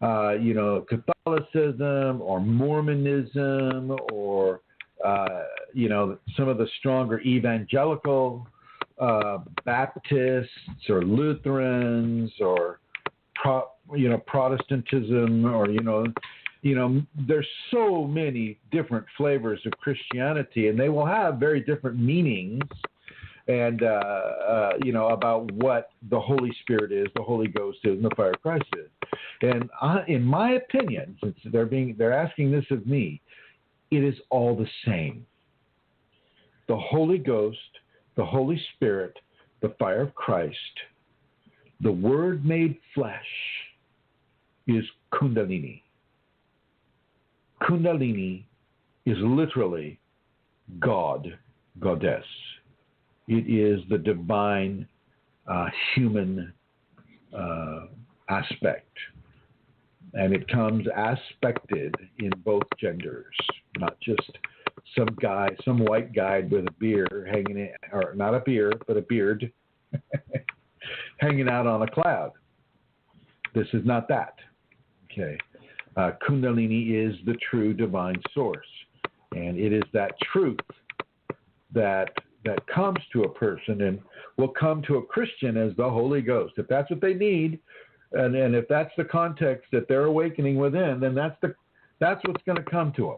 Catholicism or Mormonism or, some of the stronger evangelical Baptists or Lutherans or Protestantism, or there's so many different flavors of Christianity, and they will have very different meanings, and about what the Holy Spirit is, the Holy Ghost is, and the fire of Christ is. And in my opinion, since they're asking this of me, it is all the same. The Holy Ghost, the Holy Spirit, the fire of Christ, the Word made flesh is Kundalini. Kundalini is literally God, goddess. It is the divine human aspect. And it comes aspected in both genders, not just some guy, some white guy with a beard hanging in, or not a beard, but a beard hanging out on a cloud. This is not that. Okay. Kundalini is the true divine source. And it is that truth that comes to a person and will come to a Christian as the Holy Ghost. If that's what they need, and if that's the context that they're awakening within, then that's what's going to come to them.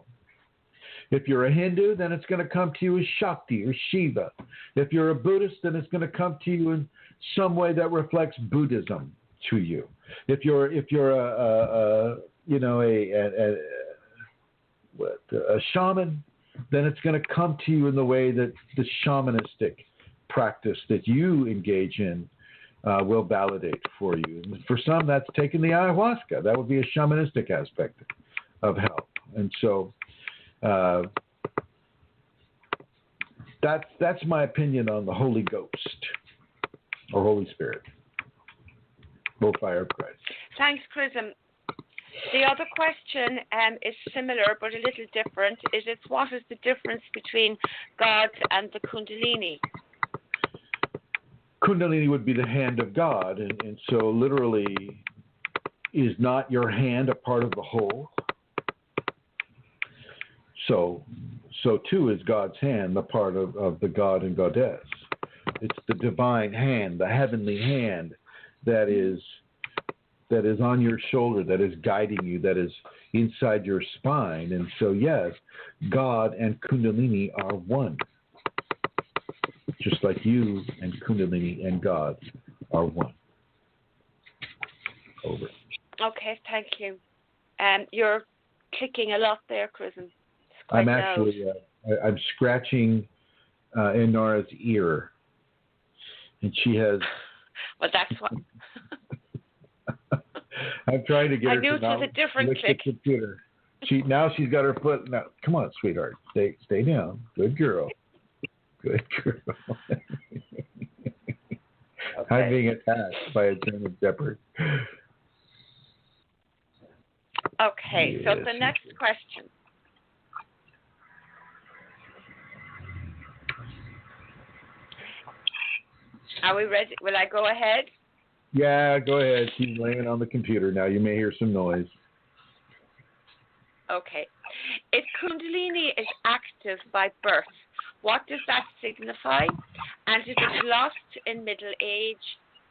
If you're a Hindu, then it's going to come to you as Shakti or Shiva. If you're a Buddhist, then it's going to come to you in some way that reflects Buddhism to you. If you're a shaman, then it's going to come to you in the way that the shamanistic practice that you engage in will validate for you. And for some, that's taking the ayahuasca. That would be a shamanistic aspect of health. And so that's my opinion on the Holy Ghost or Holy Spirit, or fire of Christ. Thanks, Chrism. The other question is similar but a little different. What is the difference between God and the Kundalini? Kundalini would be the hand of God, and so literally, is not your hand a part of the whole? So too is God's hand the part of the God and Goddess. It's the divine hand, the heavenly hand that is on your shoulder, that is guiding you, that is inside your spine. And so, yes, God and Kundalini are one. Just like you and Kundalini and God are one. Over. Okay, thank you. You're clicking a lot there, Chrism. I'm actually, I'm scratching Enora's ear. And she has... Well, that's what... I'm trying to get her to to not a different lick click. the computer. Now she's got her foot... Now, come on, sweetheart. Stay down. Good girl. Good girl. Okay. I'm being attacked by a German Shepherd. Okay, so the next question. Are we ready? Will I go ahead? Yeah, go ahead. She's laying on the computer now. You may hear some noise. Okay. If Kundalini is active by birth, what does that signify? And if it's lost in middle age,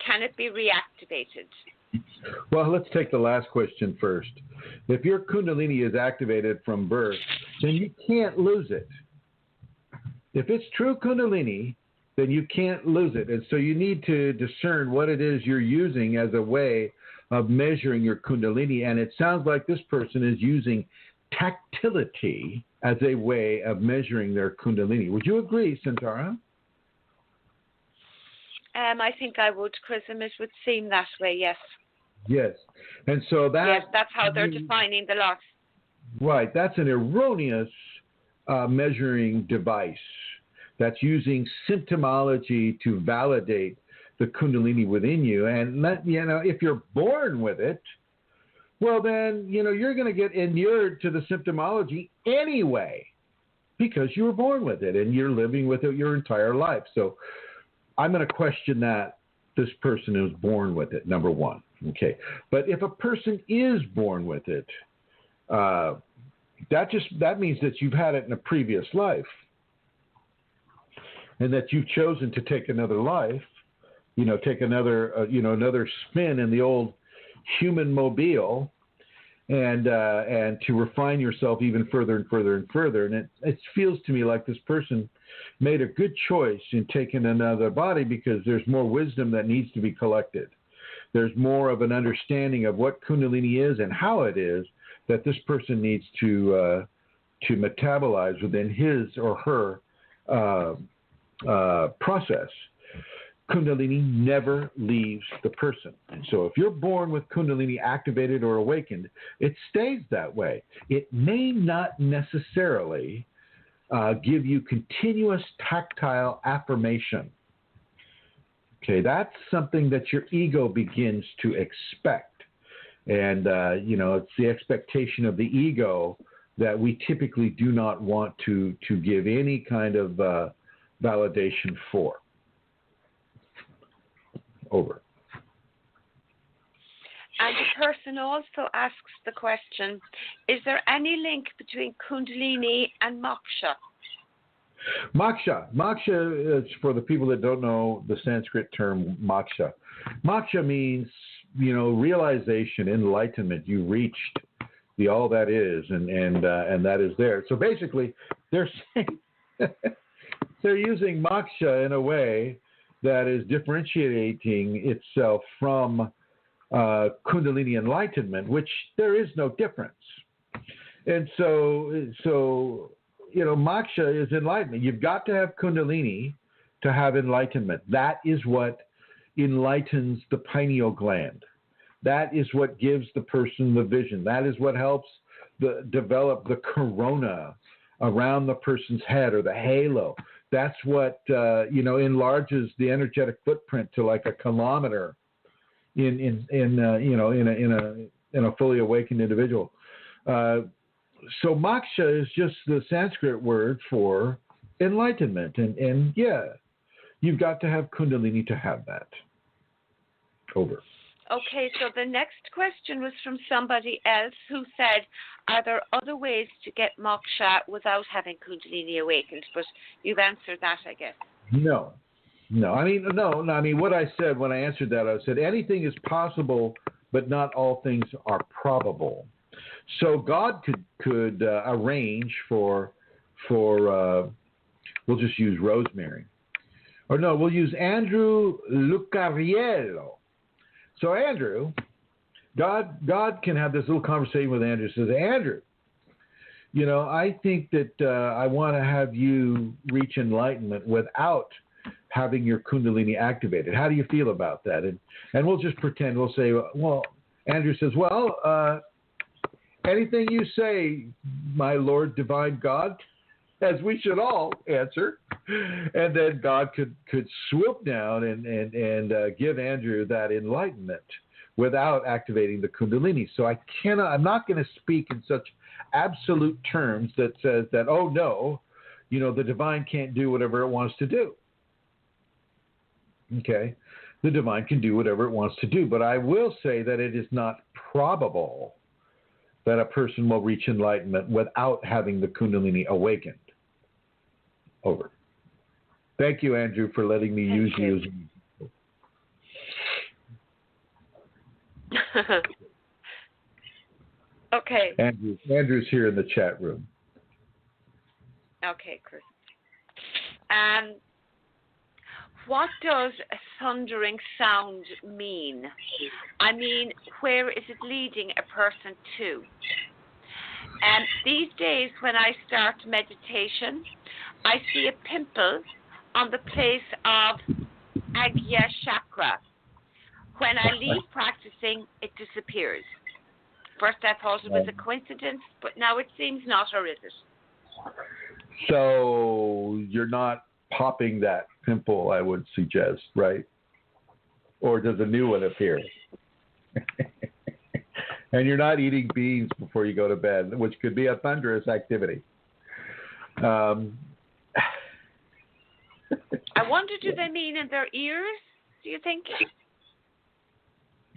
can it be reactivated? Well, let's take the last question first. If your Kundalini is activated from birth, then you can't lose it. If it's true Kundalini, then you can't lose it. And so you need to discern what it is you're using as a way of measuring your Kundalini. And it sounds like this person is using tactility as a way of measuring their Kundalini. Would you agree, Santara? I think I would, Chrism. It would seem that way, yes. Yes. And so that's how they're defining the loss. Right. That's an erroneous measuring device that's using symptomology to validate the Kundalini within you. And if you're born with it, well, then, you're going to get inured to the symptomology anyway because you were born with it and you're living with it your entire life. So I'm going to question that this person is born with it, number one. Okay. But if a person is born with it, that means that you've had it in a previous life and that you've chosen to take another life, take another spin in the old human mobile and to refine yourself even further and further and further. And it feels to me like this person made a good choice in taking another body because there's more wisdom that needs to be collected. There's more of an understanding of what Kundalini is and how it is that this person needs to metabolize within his or her process. Kundalini never leaves the person. And so if you're born with Kundalini activated or awakened, it stays that way. It may not necessarily give you continuous tactile affirmation. Okay, that's something that your ego begins to expect. And, it's the expectation of the ego that we typically do not want to give any kind of validation for. Over. And the person also asks the question, is there any link between Kundalini and Moksha? Moksha is, for the people that don't know the Sanskrit term moksha. Moksha means, realization, enlightenment. You reached the all that is, and that is there. So basically, they're saying they're using moksha in a way that is differentiating itself from Kundalini enlightenment, which there is no difference. And so moksha is enlightenment. You've got to have Kundalini to have enlightenment. That is what enlightens the pineal gland. That is what gives the person the vision. That is what helps develop the corona around the person's head, or the halo. That's what enlarges the energetic footprint to like a kilometer in a fully awakened individual. So moksha is just the Sanskrit word for enlightenment, and you've got to have Kundalini to have that. Over. Okay, so the next question was from somebody else who said, are there other ways to get moksha without having Kundalini awakened? But you've answered that, I guess. No. I mean, what I said when I answered that, I said anything is possible, but not all things are probable. So God could arrange for we'll just use Rosemary. Or no, we'll use Andrew Lucariello. So Andrew, God can have this little conversation with Andrew. Says, Andrew, I think that I want to have you reach enlightenment without having your Kundalini activated. How do you feel about that? And we'll just pretend. We'll say, well, Andrew says, well, anything you say, my Lord, divine God, as we should all answer. And then God could swoop down and give Andrew that enlightenment without activating the Kundalini. So I'm not going to speak in such absolute terms that says that, oh no, the divine can't do whatever it wants to do. Okay. The divine can do whatever it wants to do, but I will say that it is not probable that a person will reach enlightenment without having the Kundalini awakened. Over. Thank you, Andrew, for letting me use you. Okay. Andrew's here in the chat room. Okay, Chris. What does a thundering sound mean? I mean, where is it leading a person to? These days, when I start meditation, I see a pimple on the place of Agya chakra. When I leave practicing, it disappears. First, I thought it was a coincidence, but now it seems not, or is it? So you're not popping that pimple, I would suggest, right? Or does a new one appear? And you're not eating beans before you go to bed, which could be a thunderous activity. I wonder, do they mean in their ears, do you think?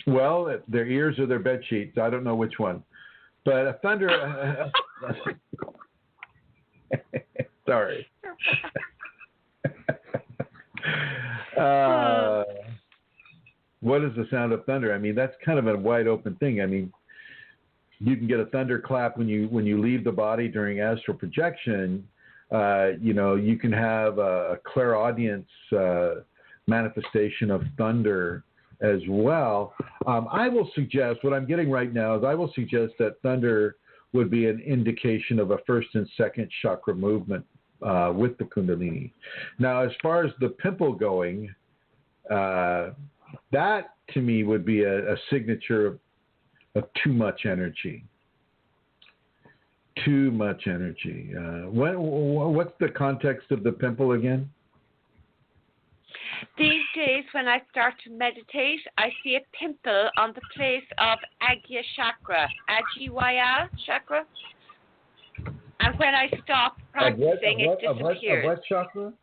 Well, their ears or their bed sheets. I don't know which one. But a thunder... Sorry. What is the sound of thunder? I mean, that's kind of a wide open thing. I mean, you can get a thunderclap when you leave the body during astral projection. You can have a clairaudience manifestation of thunder as well. I will suggest, what I'm getting right now is I will suggest that thunder would be an indication of a first and second chakra movement with the Kundalini. Now, as far as the pimple going, That to me would be a signature of too much energy. Too much energy. What's the context of the pimple again? These days, when I start to meditate, I see a pimple on the place of Agya chakra, Agyaya chakra. And when I stop practicing, it disappears. What chakra?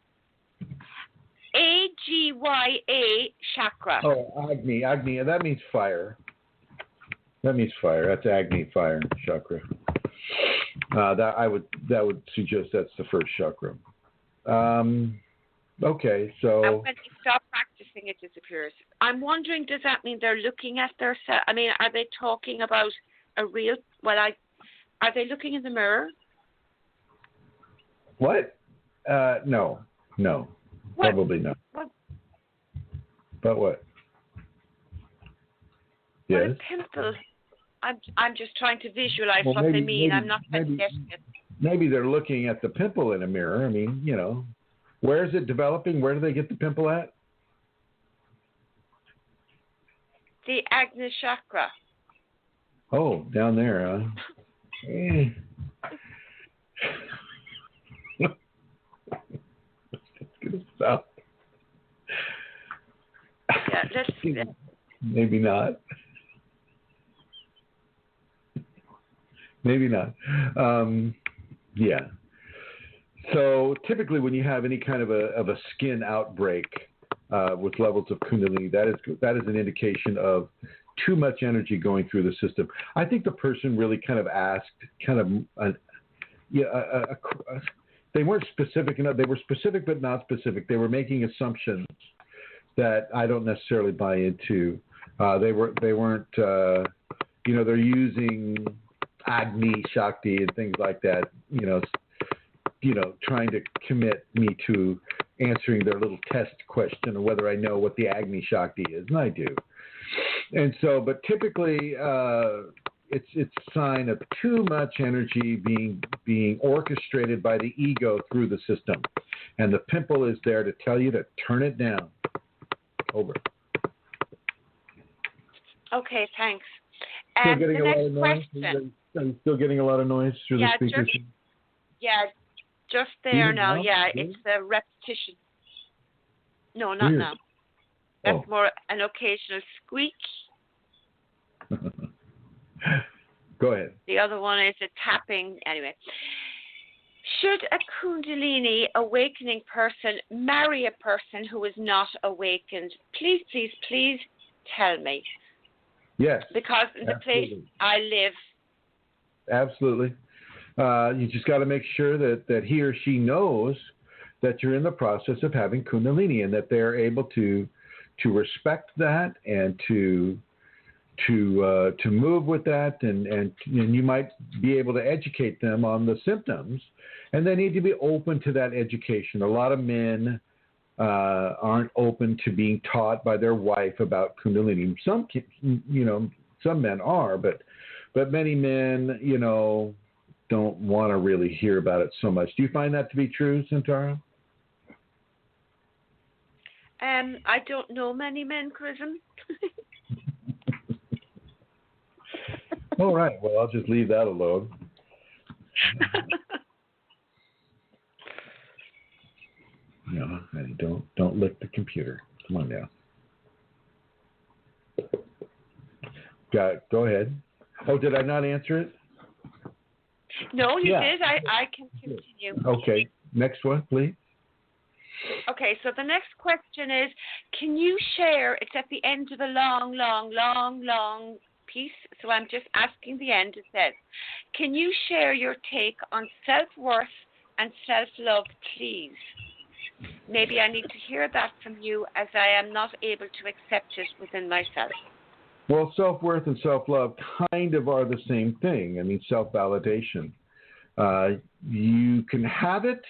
Agya chakra. Oh, Agni. That means fire. That's Agni, fire chakra. That would suggest that's the first chakra. Okay, so. And when you stop practicing, it disappears. I'm wondering, does that mean they're looking at their self? I mean, are they talking about a real? Are they looking in the mirror? What? No, what? Probably not. What? But what? Yes. Well, a pimple. I'm just trying to visualize what they mean. I'm not quite getting it. Maybe they're looking at the pimple in a mirror. I mean, where is it developing? Where do they get the pimple at? The Agni chakra. Oh, down there, huh? It's gonna stop. Yeah, let's see that. Maybe not. Maybe not. Yeah. So typically, when you have any kind of a skin outbreak with levels of Kundalini, that is an indication of too much energy going through the system. I think the person really kind of asked, they weren't specific enough. They were specific but not specific. They were making assumptions that I don't necessarily buy into. They weren't. They're using Agni, Shakti, and things like that. Trying to commit me to answering their little test question of whether I know what the Agni Shakti is, and I do. And so, but typically, it's a sign of too much energy being orchestrated by the ego through the system, and the pimple is there to tell you to turn it down. Over. Okay, thanks. Still getting the a lot next of noise. question. Are you still getting a lot of noise through the speakers? Just there Even now. now? Yeah, Really? it's a repetition. No, not Weird. now. That's more an occasional squeak. Go ahead. The other one is a tapping. Anyway, should a Kundalini awakening person marry a person who is not awakened? Please, please, please tell me. Yes. Because in the place I live. Absolutely. You just got to make sure that he or she knows that you're in the process of having Kundalini and that they're able to respect that and to move with that, and you might be able to educate them on the symptoms, and they need to be open to that education. A lot of men aren't open to being taught by their wife about Kundalini. Some men are, but many men, don't want to really hear about it so much. Do you find that to be true, Santara? I don't know many men, Chrism. All right. Well, I'll just leave that alone. No, honey, don't lick the computer. Come on now. Go ahead. Oh, did I not answer it? No, you did. I can continue. Okay. Next one, please. Okay, so the next question is, can you share, it's at the end of a long, long, long, long piece, so I'm just asking the end, it says, can you share your take on self-worth and self-love, please? Maybe I need to hear that from you, as I am not able to accept it within myself. Well, self-worth and self-love kind of are the same thing. I mean, self-validation. You can have it,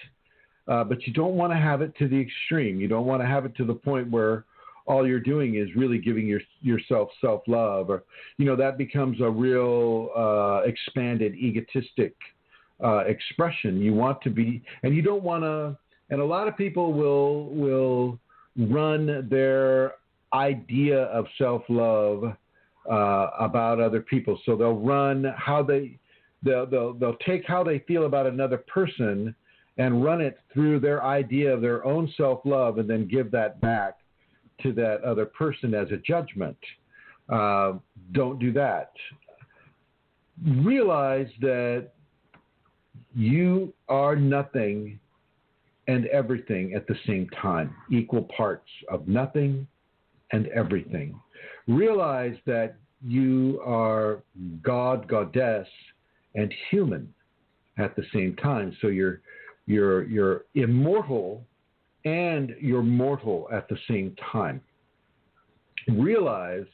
but you don't want to have it to the extreme. You don't want to have it to the point where all you're doing is really giving yourself self-love, or, that becomes a real expanded egotistic expression. You want to be, and you don't want to, and a lot of people will run their idea of self-love about other people. So they'll run they'll take how they feel about another person and run it through their idea of their own self-love, and then give that back to that other person as a judgment. Don't do that. Realize that you are nothing and everything at the same time, equal parts of nothing and everything. Realize that you are God, goddess, and human at the same time. So you're immortal and you're mortal at the same time. Realize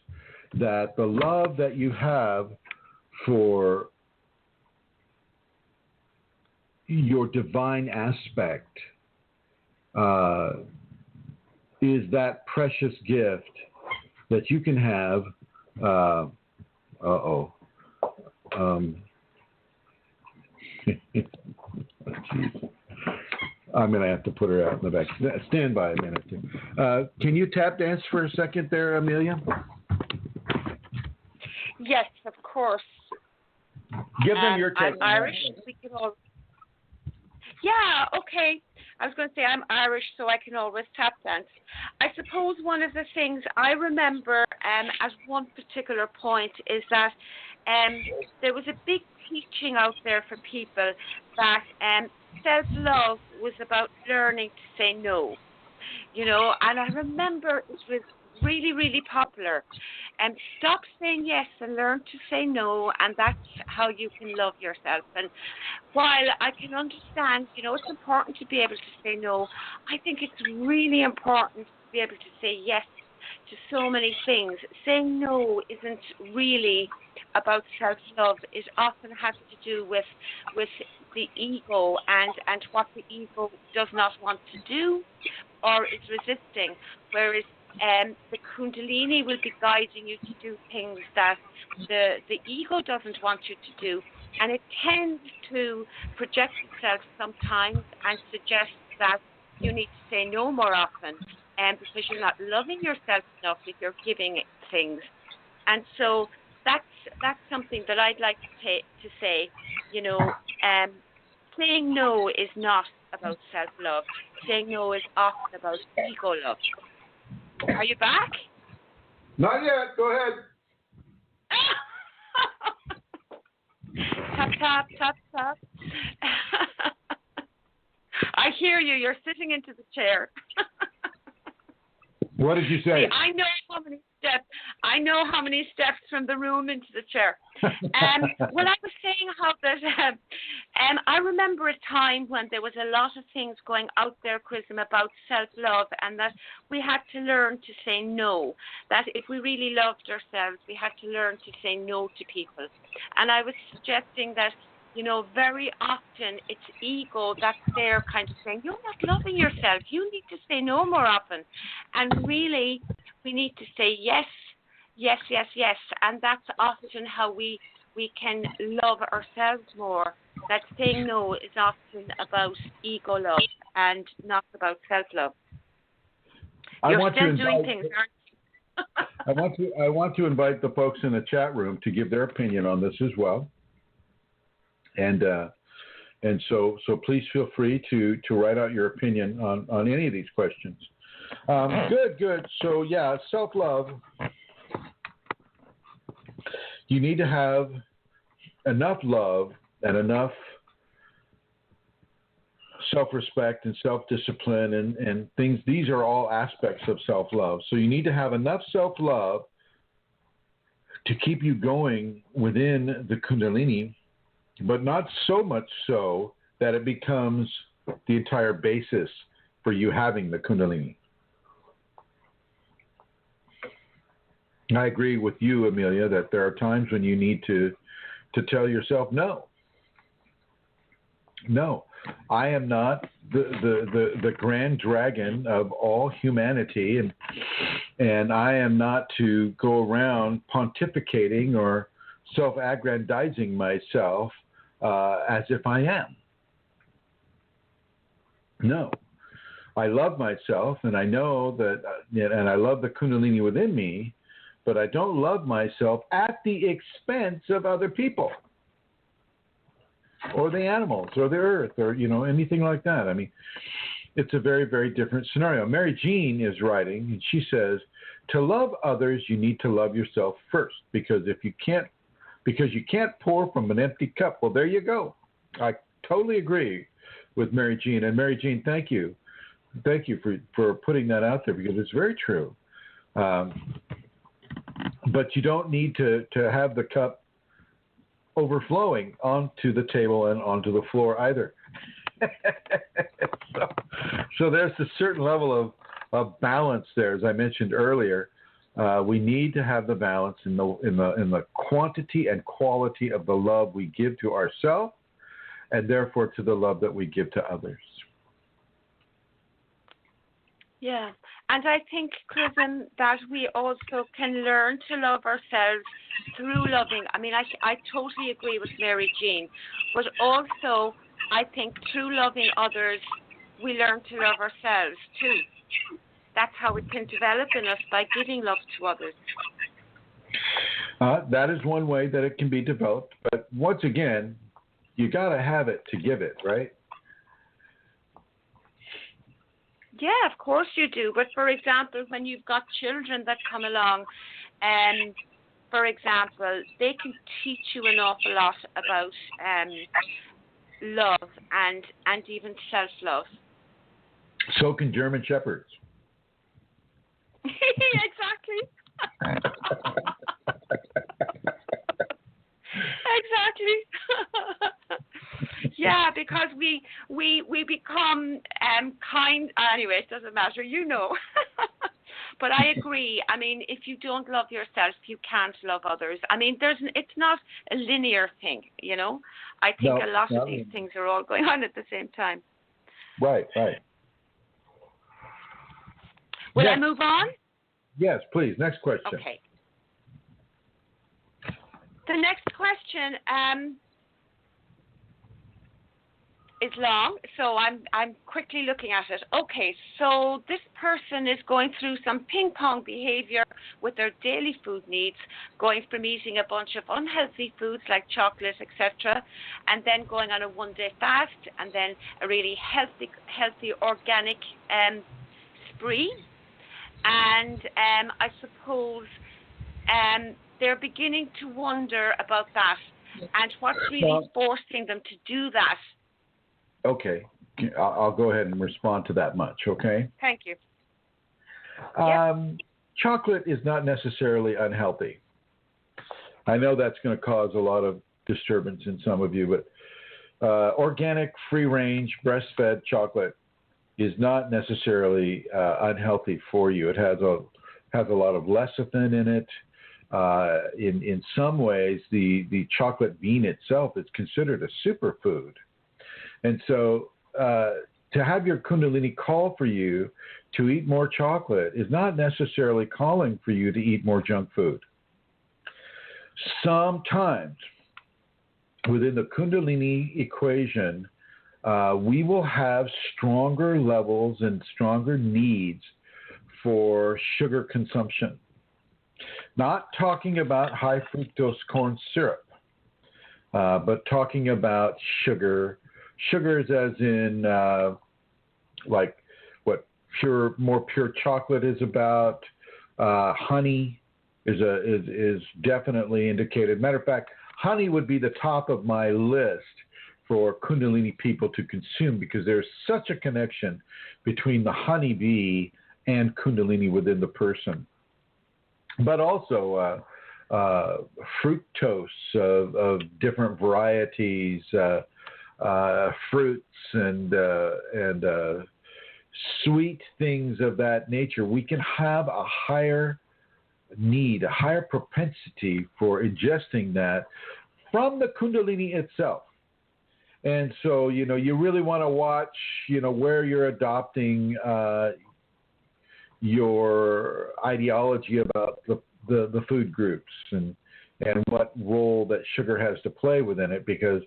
that the love that you have for your divine aspect is that precious gift that you can have. I'm going to have to put her out in the back. Stand by a minute. Can you tap dance for a second there, Amelia? Yes, of course. Give them your take. I'm Irish. We can all... Yeah, okay. I was going to say I'm Irish, so I can always tap dance. I suppose one of the things I remember at one particular point is that there was a big teaching out there for people that self-love was about learning to say no. You know, and I remember it was really, really popular. Stop saying yes and learn to say no, and that's how you can love yourself. And while I can understand, you know, it's important to be able to say no, I think it's really important to be able to say yes to so many things. Saying no isn't really about self-love. It often has to do with the ego and what the ego does not want to do or is resisting, whereas the Kundalini will be guiding you to do things that the ego doesn't want you to do, and it tends to project itself sometimes and suggest that you need to say no more often, because you're not loving yourself enough if you're giving it things. And so that's something that I'd like to say. You know, saying no is not about self-love. Saying no is often about ego love. Are you back? Not yet. Go ahead. Tap, tap, tap, tap. I hear you. You're sitting into the chair. What did you say? See, I know how many steps from the room into the chair. Well, I was saying how that I remember a time when there was a lot of things going out there, Chrism, about self-love, and that we had to learn to say no. That if we really loved ourselves, we had to learn to say no to people. And I was suggesting that, you know, very often it's ego that's there kind of saying, you're not loving yourself. You need to say no more often. And really, we need to say yes, yes, yes, yes. And that's often how we can love ourselves more. That saying no is often about ego love and not about self-love. You're still doing things, aren't you? I want to invite the folks in the chat room to give their opinion on this as well. And so please feel free to write out your opinion on any of these questions. Good. So yeah, self-love. You need to have enough love and enough self-respect and self-discipline and things. These are all aspects of self-love. So you need to have enough self-love to keep you going within the Kundalini, but not so much so that it becomes the entire basis for you having the Kundalini. I agree with you, Amelia, that there are times when you need to tell yourself, no, I am not the grand dragon of all humanity, and I am not to go around pontificating or self-aggrandizing myself as if I am. No, I love myself, and I know that, and I love the Kundalini within me, but I don't love myself at the expense of other people or the animals or the earth or, anything like that. I mean, it's a very, very different scenario. Mary Jean is writing, and she says, to love others, you need to love yourself first, because you can't pour from an empty cup. Well, there you go. I totally agree with Mary Jean. And Mary Jean, thank you. Thank you for putting that out there, because it's very true. But you don't need to have the cup overflowing onto the table and onto the floor either. So there's a certain level of balance there, as I mentioned earlier. We need to have the balance in the quantity and quality of the love we give to ourselves, and therefore to the love that we give to others. Yeah, and I think, Chrism, that we also can learn to love ourselves through loving. I mean, I totally agree with Mary Jean, but also I think through loving others, we learn to love ourselves too. That's how it can develop in us, by giving love to others. That is one way that it can be developed, but once again, you got to have it to give it, right? Yeah, of course you do. But for example, when you've got children that come along, for example, they can teach you an awful lot about love and even self-love. So can German Shepherds. Exactly. Exactly. Yeah, because we become kind. Anyway, it doesn't matter, But I agree. I mean, if you don't love yourself, you can't love others. I mean, it's not a linear thing, I think a lot of these things are all going on at the same time. Right. Will I move on? Yes, please. Next question. Okay. The next question is long, so I'm quickly looking at it. Okay, so this person is going through some ping-pong behavior with their daily food needs, going from eating a bunch of unhealthy foods like chocolate, etc., and then going on a one-day fast, and then a really healthy organic spree. And I suppose they're beginning to wonder about that and what's really forcing them to do that. Okay. I'll go ahead and respond to that much, okay? Thank you. Chocolate is not necessarily unhealthy. I know that's going to cause a lot of disturbance in some of you, but organic, free-range, breastfed chocolate is not necessarily unhealthy for you. It has a lot of lecithin in it. In some ways, the chocolate bean itself is considered a superfood. And so to have your Kundalini call for you to eat more chocolate is not necessarily calling for you to eat more junk food. Sometimes within the Kundalini equation, we will have stronger levels and stronger needs for sugar consumption. Not talking about high fructose corn syrup, but talking about sugar. Sugars as in like what more pure chocolate is about. Honey is definitely indicated. Matter of fact, honey would be the top of my list for Kundalini people to consume, because there's such a connection between the honeybee and Kundalini within the person. But also fructose of different varieties, fruits and sweet things of that nature. We can have a higher need, a higher propensity for ingesting that from the Kundalini itself. And so, you really want to watch, where you're adopting your ideology about the food groups and what role that sugar has to play within it, because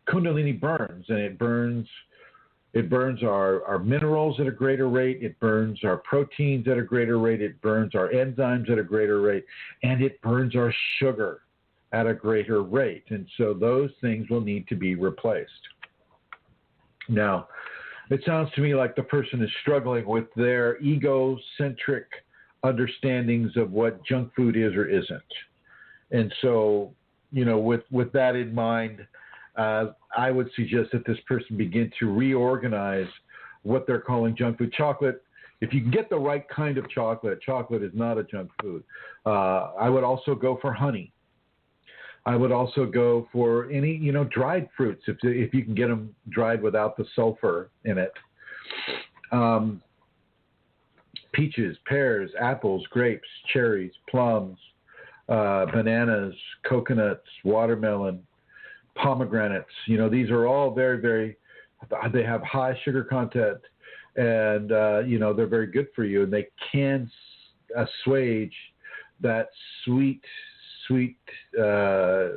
Kundalini burns, and it burns It burns our minerals at a greater rate. It burns our proteins at a greater rate. It burns our enzymes at a greater rate. And it burns our sugar at a greater rate. And so those things will need to be replaced. Now, it sounds to me like the person is struggling with their egocentric understandings of what junk food is or isn't. And so, with that in mind, I would suggest that this person begin to reorganize what they're calling junk food. Chocolate, if you can get the right kind of chocolate, chocolate is not a junk food. I would also go for honey. I would also go for any, dried fruits if you can get them dried without the sulfur in it. Peaches, pears, apples, grapes, cherries, plums, bananas, coconuts, watermelon, pomegranates. These are all very, very, they have high sugar content, and, they're very good for you, and they can assuage that sweet, I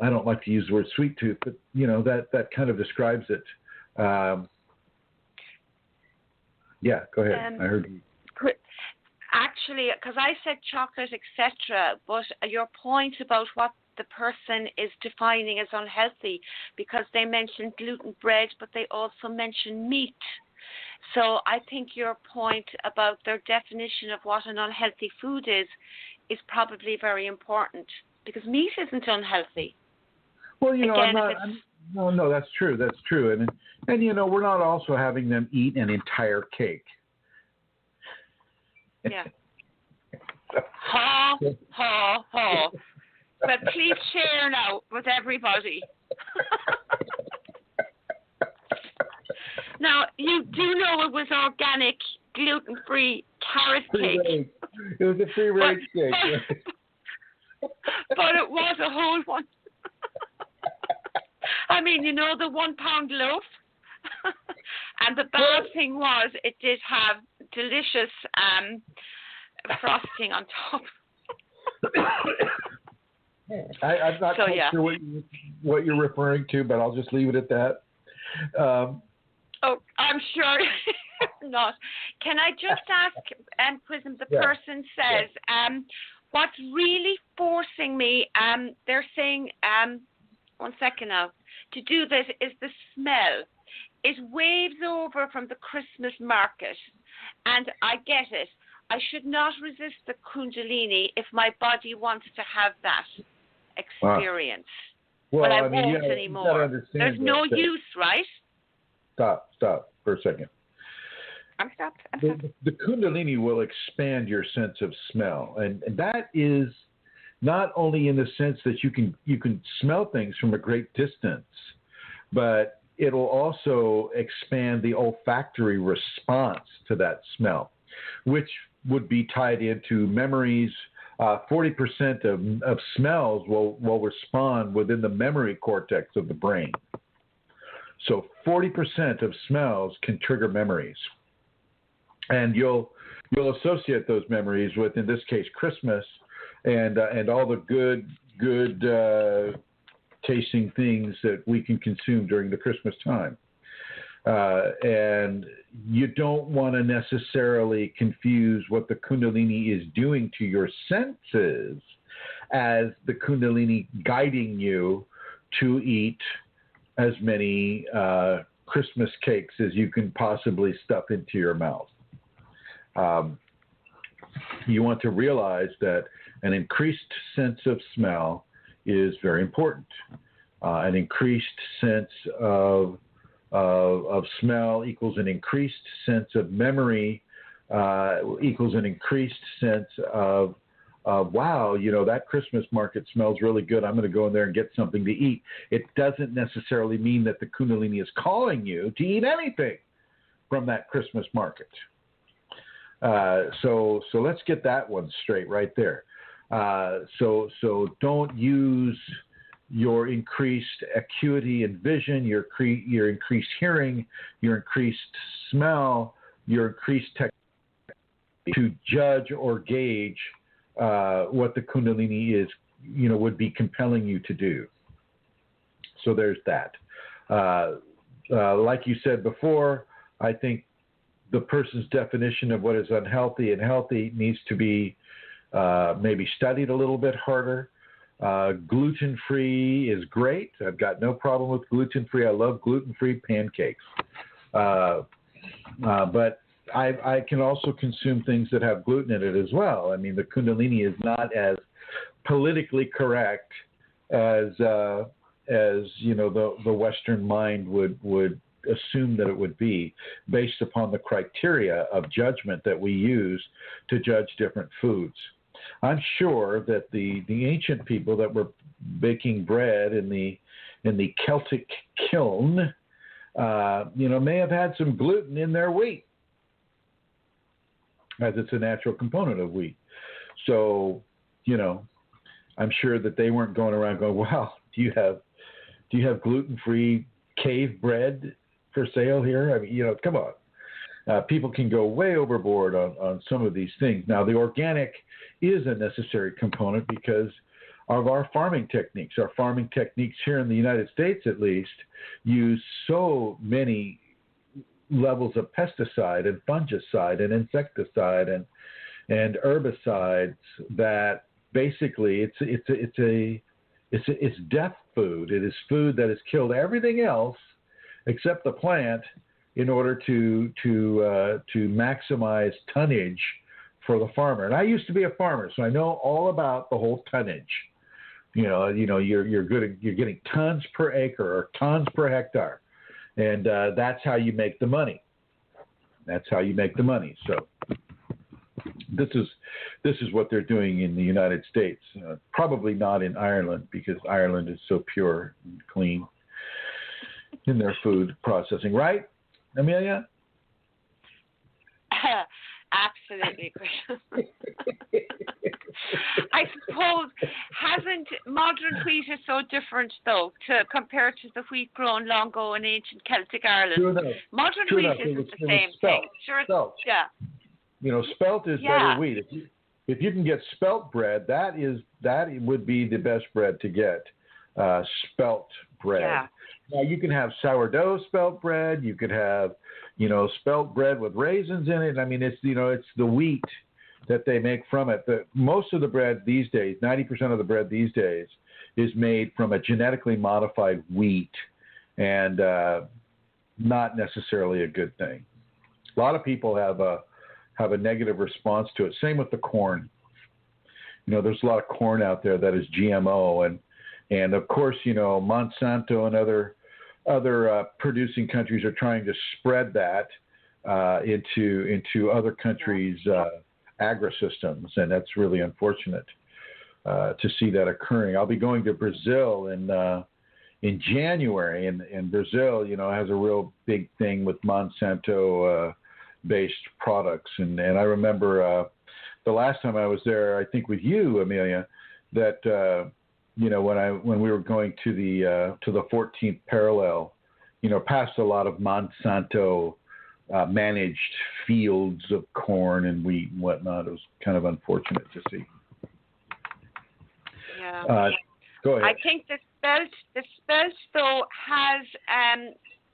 don't like to use the word sweet tooth, but, that kind of describes it. Yeah, go ahead. I heard you. Actually, because I said chocolate, etc., but your point about what the person is defining as unhealthy, because they mentioned gluten bread, but they also mentioned meat. So I think your point about their definition of what an unhealthy food is probably very important, because meat isn't unhealthy. Well, no, that's true. That's true. And we're not also having them eat an entire cake. Yeah. Ha, ha, ha. But please share now with everybody. Now, you do know it was organic, gluten-free carrot cake. It was a free-range cake. But it was a whole one. I mean, the 1 pound loaf. And the bad thing was it did have delicious frosting on top. I'm not quite sure what you're referring to, but I'll just leave it at that. I'm sure not. Can I just ask, Chrism, the person says, what's really forcing me, they're saying, 1 second now, to do this is the smell. It waves over from the Christmas market, and I get it. I should not resist the Kundalini if my body wants to have that experience. Wow. But I won't anymore. There's no use, right? Stop for a second. I'm stopped. The Kundalini will expand your sense of smell, and that is not only in the sense that you can smell things from a great distance, but it'll also expand the olfactory response to that smell, which would be tied into memories. 40% of smells will respond within the memory cortex of the brain. So 40% of smells can trigger memories. And you'll associate those memories with, in this case, Christmas and all the good tasting things that we can consume during the Christmas time. And you don't want to necessarily confuse what the Kundalini is doing to your senses as the Kundalini guiding you to eat as many Christmas cakes as you can possibly stuff into your mouth. You want to realize that an increased sense of smell is very important. An increased sense of smell equals an increased sense of memory, equals an increased sense of wow, that Christmas market smells really good. I'm going to go in there and get something to eat. It doesn't necessarily mean that the Kundalini is calling you to eat anything from that Christmas market. So let's get that one straight right there. So don't use your increased acuity and vision, your increased hearing, your increased smell, your increased technology to judge or gauge what the Kundalini is, would be compelling you to do. So there's that. like you said before, I think the person's definition of what is unhealthy and healthy needs to be maybe studied a little bit harder. Gluten-free is great. I've got no problem with gluten-free. I love gluten-free pancakes. But I can also consume things that have gluten in it as well. I mean, the Kundalini is not as politically correct as you know the Western mind would assume that it would be, based upon the criteria of judgment that we use to judge different foods. I'm sure that the ancient people that were baking bread in the Celtic kiln, may have had some gluten in their wheat, as it's a natural component of wheat. So, I'm sure that they weren't going around going, "Wow, do you have gluten-free cave bread for sale here?" I mean, come on. People can go way overboard on some of these things. Now, the organic is a necessary component because of our farming techniques. Our farming techniques here in the United States, at least, use so many levels of pesticide and fungicide and insecticide and herbicides that basically it's death food. It is food that has killed everything else except the plant in order to maximize tonnage for the farmer. And I used to be a farmer, so I know all about the whole tonnage. You're getting tons per acre or tons per hectare, and that's how you make the money. So this is what they're doing in the United States. Probably not in Ireland, because Ireland is so pure and clean in their food processing, right, Amelia? Absolutely, Chris. I suppose, modern wheat is so different, though, compared to the wheat grown long ago in ancient Celtic Ireland. True enough. Modern True wheat enough. isn't the It was same spelt. thing. Sure, Spelt. Yeah. Spelt is better wheat. If you can get spelt bread, that would be the best bread to get. Spelt bread. Yeah. Now you can have sourdough spelt bread. You could have, spelt bread with raisins in it. I mean, it's the wheat that they make from it. Most of the bread these days, 90% of the bread these days, is made from a genetically modified wheat, and not necessarily a good thing. A lot of people have a negative response to it. Same with the corn. There's a lot of corn out there that is GMO, and of course, Monsanto and other producing countries are trying to spread that into other countries' agri-systems, and that's really unfortunate to see that occurring. I'll be going to Brazil in January, and Brazil, has a real big thing with Monsanto based products, and I remember the last time I was there, I think with you, Amelia, that when we were going to the 14th parallel, past a lot of Monsanto managed fields of corn and wheat and whatnot. It was kind of unfortunate to see. Yeah. Go ahead. I think the spelt though has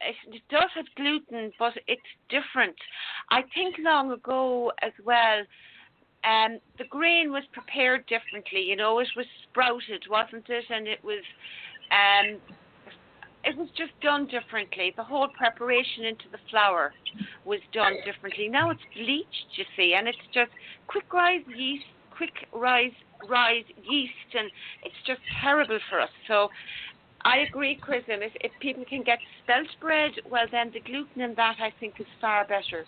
it does have gluten, but it's different. I think long ago as well, the grain was prepared differently. It was sprouted, wasn't it? And it was just done differently. The whole preparation into the flour was done differently. Now it's bleached, you see, and it's just quick rise yeast, and it's just terrible for us. So I agree, Chrism. If people can get spelt bread, well, then the gluten in that, I think, is far better.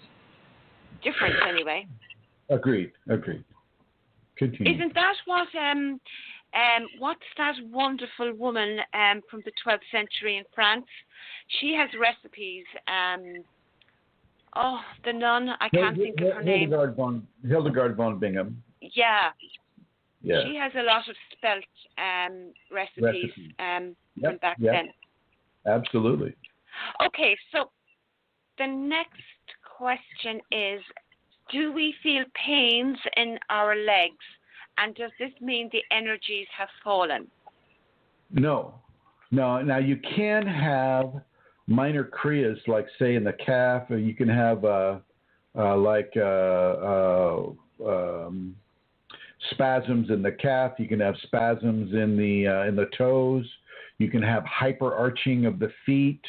Different, anyway. Agreed. Continue. Isn't that what what's that wonderful woman from the 12th century in France? She has recipes. The nun, I can't think of her name. Hildegard von Bingen. Yeah. Yeah. She has a lot of spelt recipes from back then. Absolutely. Okay, so the next question is, do we feel pains in our legs? And does this mean the energies have fallen? No. Now, you can have minor kriyas, like say in the calf, or you can have spasms in the calf. You can have spasms in the toes. You can have hyperarching of the feet.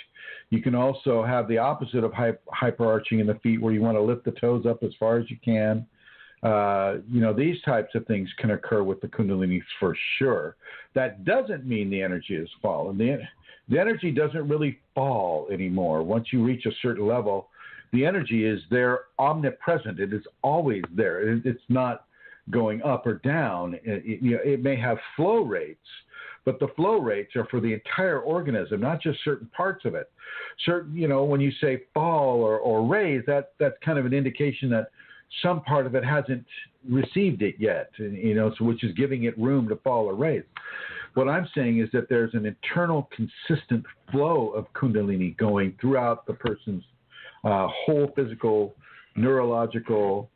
You can also have the opposite of hyperarching in the feet, where you want to lift the toes up as far as you can. These types of things can occur with the Kundalini for sure. That doesn't mean the energy has fallen. The energy doesn't really fall anymore. Once you reach a certain level, the energy is there, omnipresent. It is always there. It's not going up or down. It may have flow rates, but the flow rates are for the entire organism, not just certain parts of it. When you say fall or raise, that's kind of an indication that some part of it hasn't received it yet, which is giving it room to fall or raise. What I'm saying is that there's an internal, consistent flow of Kundalini going throughout the person's whole physical, neurological,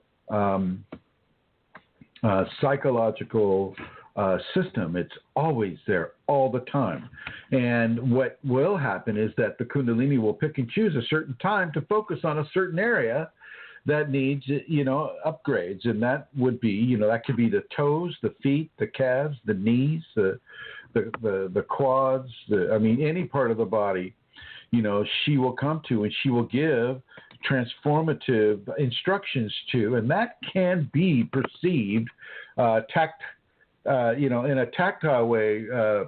psychological system. It's always there all the time. And what will happen is that the Kundalini will pick and choose a certain time to focus on a certain area that needs, upgrades. And that would be, that could be the toes, the feet, the calves, the knees, the quads, any part of the body, she will come to, and she will give transformative instructions to, and that can be perceived, in a tactile way,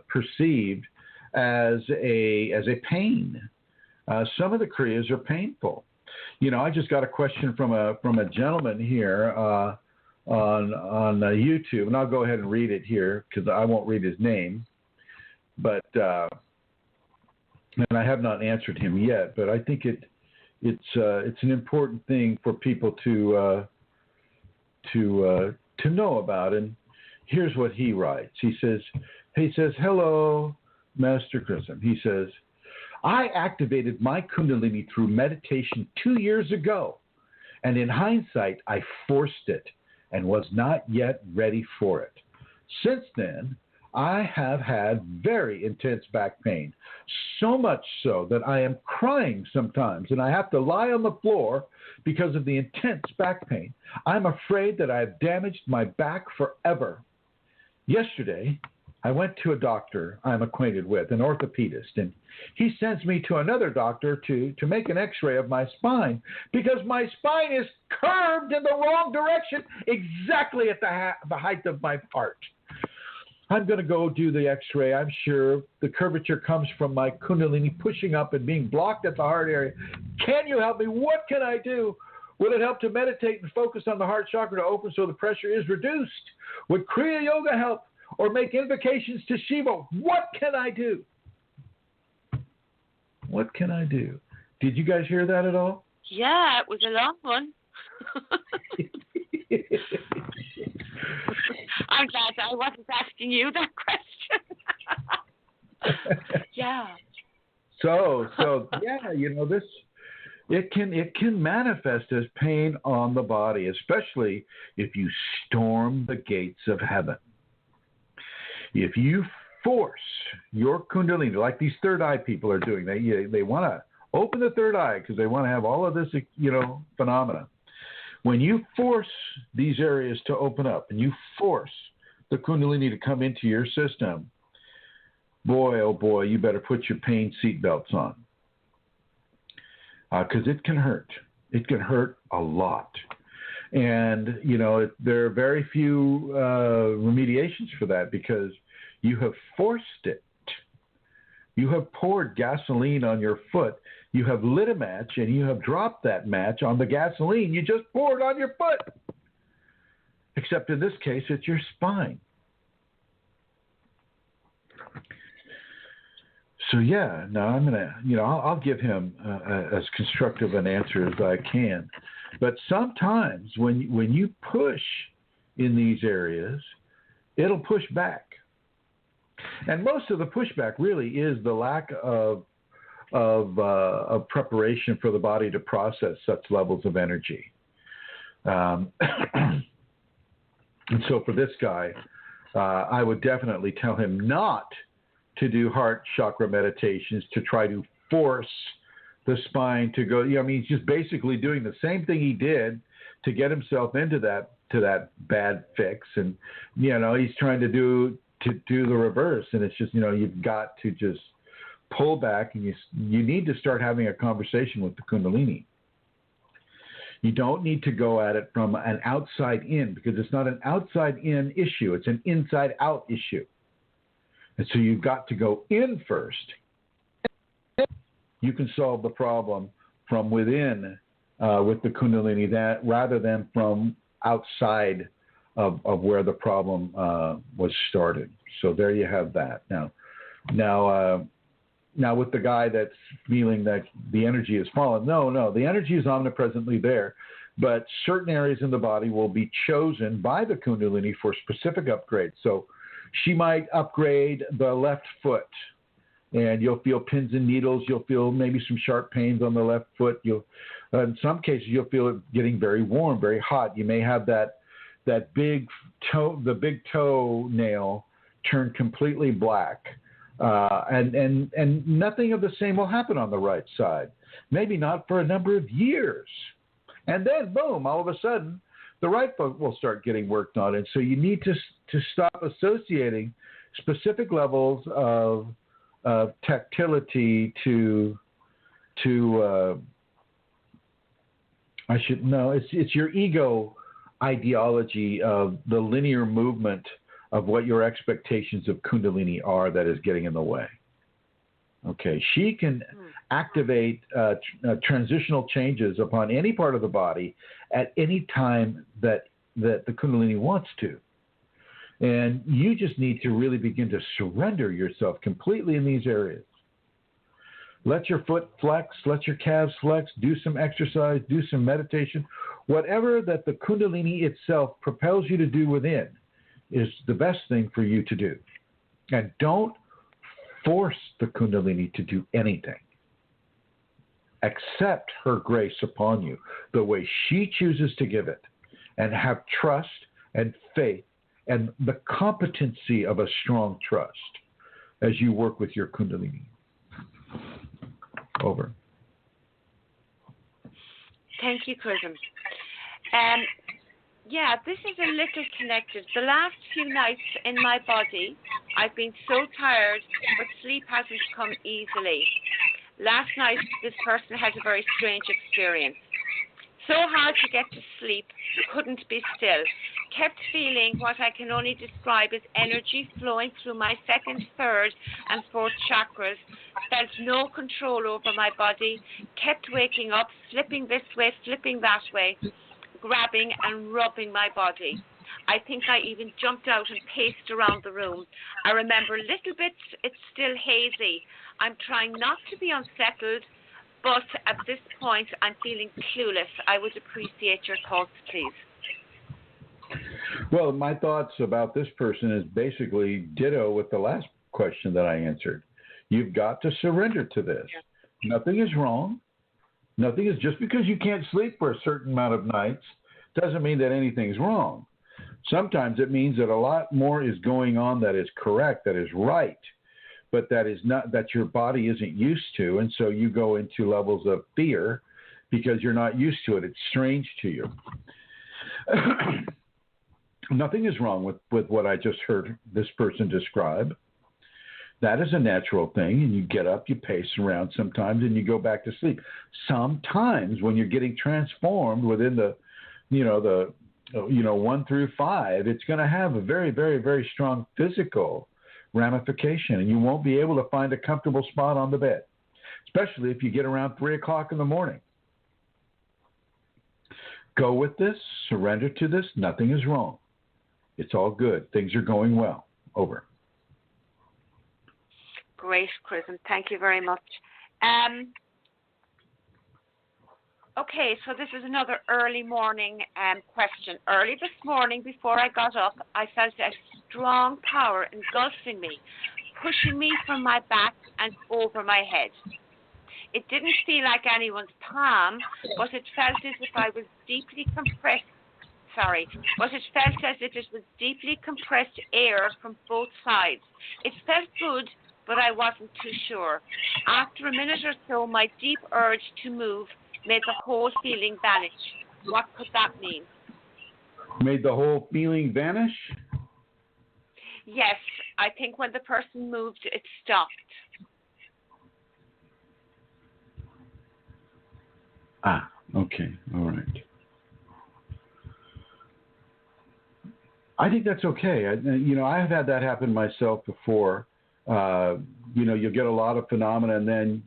perceived as a pain. Some of the kriyas are painful. I just got a question from a gentleman here on YouTube, and I'll go ahead and read it here because I won't read his name, but and I have not answered him yet. But I think it's an important thing for people to know about. And here's what he writes. He says, "Hello, Master Chrism." He says, "I activated my Kundalini through meditation 2 years ago, and in hindsight, I forced it and was not yet ready for it. Since then, I have had very intense back pain, so much so that I am crying sometimes, and I have to lie on the floor because of the intense back pain. I'm afraid that I have damaged my back forever. Yesterday, I went to a doctor I'm acquainted with, an orthopedist, and he sends me to another doctor to make an x-ray of my spine because my spine is curved in the wrong direction, exactly at the height of my heart. I'm going to go do the x-ray. I'm sure the curvature comes from my Kundalini pushing up and being blocked at the heart area. Can you help me? What can I do? Will it help to meditate and focus on the heart chakra to open so the pressure is reduced? Would Kriya Yoga help? Or make invocations to Shiva? What can I do? What can I do?" Did you guys hear that at all? Yeah, it was a long one. I'm glad I wasn't asking you that question. Yeah. So yeah, this it can manifest as pain on the body, especially if you storm the gates of heaven. If you force your Kundalini, like these third eye people are doing, they want to open the third eye because they want to have all of this, phenomena. When you force these areas to open up and you force the Kundalini to come into your system, boy, oh boy, you better put your pain seatbelts on because it can hurt. It can hurt a lot. And, there are very few remediations for that because you have forced it. You have poured gasoline on your foot. You have lit a match and you have dropped that match on the gasoline you just poured on your foot. Except in this case, it's your spine. So yeah, now I'm gonna, I'll give him as constructive an answer as I can. But sometimes when you push in these areas, it'll push back. And most of the pushback really is the lack of preparation for the body to process such levels of energy. And so for this guy, I would definitely tell him not to do heart chakra meditations to try to force the spine to go. I mean, he's just basically doing the same thing he did to get himself into that bad fix, and he's trying to do the reverse. And it's just you've got to just pull back, and you need to start having a conversation with the Kundalini. You don't need to go at it from an outside in, because it's not an outside in issue. It's an inside out issue. And so you've got to go in first. You can solve the problem from within with the Kundalini, that rather than from outside of where the problem was started. So there you have that. Now with the guy that's feeling that the energy has fallen, no, the energy is omnipresently there, but certain areas in the body will be chosen by the Kundalini for specific upgrades. So she might upgrade the left foot, and you'll feel pins and needles. You'll feel maybe some sharp pains on the left foot. In some cases, you'll feel it getting very warm, very hot. You may have that big toe, the big toe nail turn completely black. And nothing of the same will happen on the right side. Maybe not for a number of years. And then, boom, all of a sudden, the right foot will start getting worked on. And so you need to stop associating specific levels of tactility to it's your ego ideology of the linear movement of what your expectations of Kundalini are that is getting in the way. Okay, she can activate transitional changes upon any part of the body at any time that the Kundalini wants to. And you just need to really begin to surrender yourself completely in these areas. Let your foot flex, let your calves flex, do some exercise, do some meditation. Whatever that the Kundalini itself propels you to do within is the best thing for you to do. And don't force the Kundalini to do anything. Accept her grace upon you the way she chooses to give it, and have trust and faith and the competency of a strong trust as you work with your Kundalini. Over. Thank you, Chrism. Yeah, this is a little connected. The last few nights in my body, I've been so tired, but sleep hasn't come easily. Last night, this person had a very strange experience. So hard to get to sleep, couldn't be still. Kept feeling what I can only describe as energy flowing through my second, third, and fourth chakras. Felt no control over my body. Kept waking up, slipping this way, flipping that way, grabbing and rubbing my body. I think I even jumped out and paced around the room. I remember little bits, it's still hazy. I'm trying not to be unsettled, but at this point I'm feeling clueless. I would appreciate your thoughts, please. Well, my thoughts about this person is basically ditto with the last question that I answered. You've got to surrender to this. Yeah. Nothing is wrong. Nothing is, just because you can't sleep for a certain amount of nights doesn't mean that anything's wrong. Sometimes it means that a lot more is going on that is correct, that is right, but that is not, that your body isn't used to. And so you go into levels of fear because you're not used to it. It's strange to you. Nothing is wrong with what I just heard this person describe. That is a natural thing, and you get up, you pace around sometimes, and you go back to sleep. Sometimes when you're getting transformed within the 1 through 5, it's going to have a very, very, very strong physical ramification, and you won't be able to find a comfortable spot on the bed, especially if you get around 3 o'clock in the morning. Go with this, surrender to this, nothing is wrong. It's all good. Things are going well. Over. Great, Chrism. Thank you very much. Okay, so this is another early morning question. Early this morning, before I got up, I felt a strong power engulfing me, pushing me from my back and over my head. It didn't feel like anyone's palm, but it felt as if I was deeply compressed. But it felt as if it was deeply compressed air from both sides. It felt good, but I wasn't too sure. After a minute or so, my deep urge to move made the whole feeling vanish. What could that mean? Made the whole feeling vanish? Yes, I think when the person moved, it stopped. Ah, okay, all right. I think that's okay. I have had that happen myself before. You'll get a lot of phenomena, and then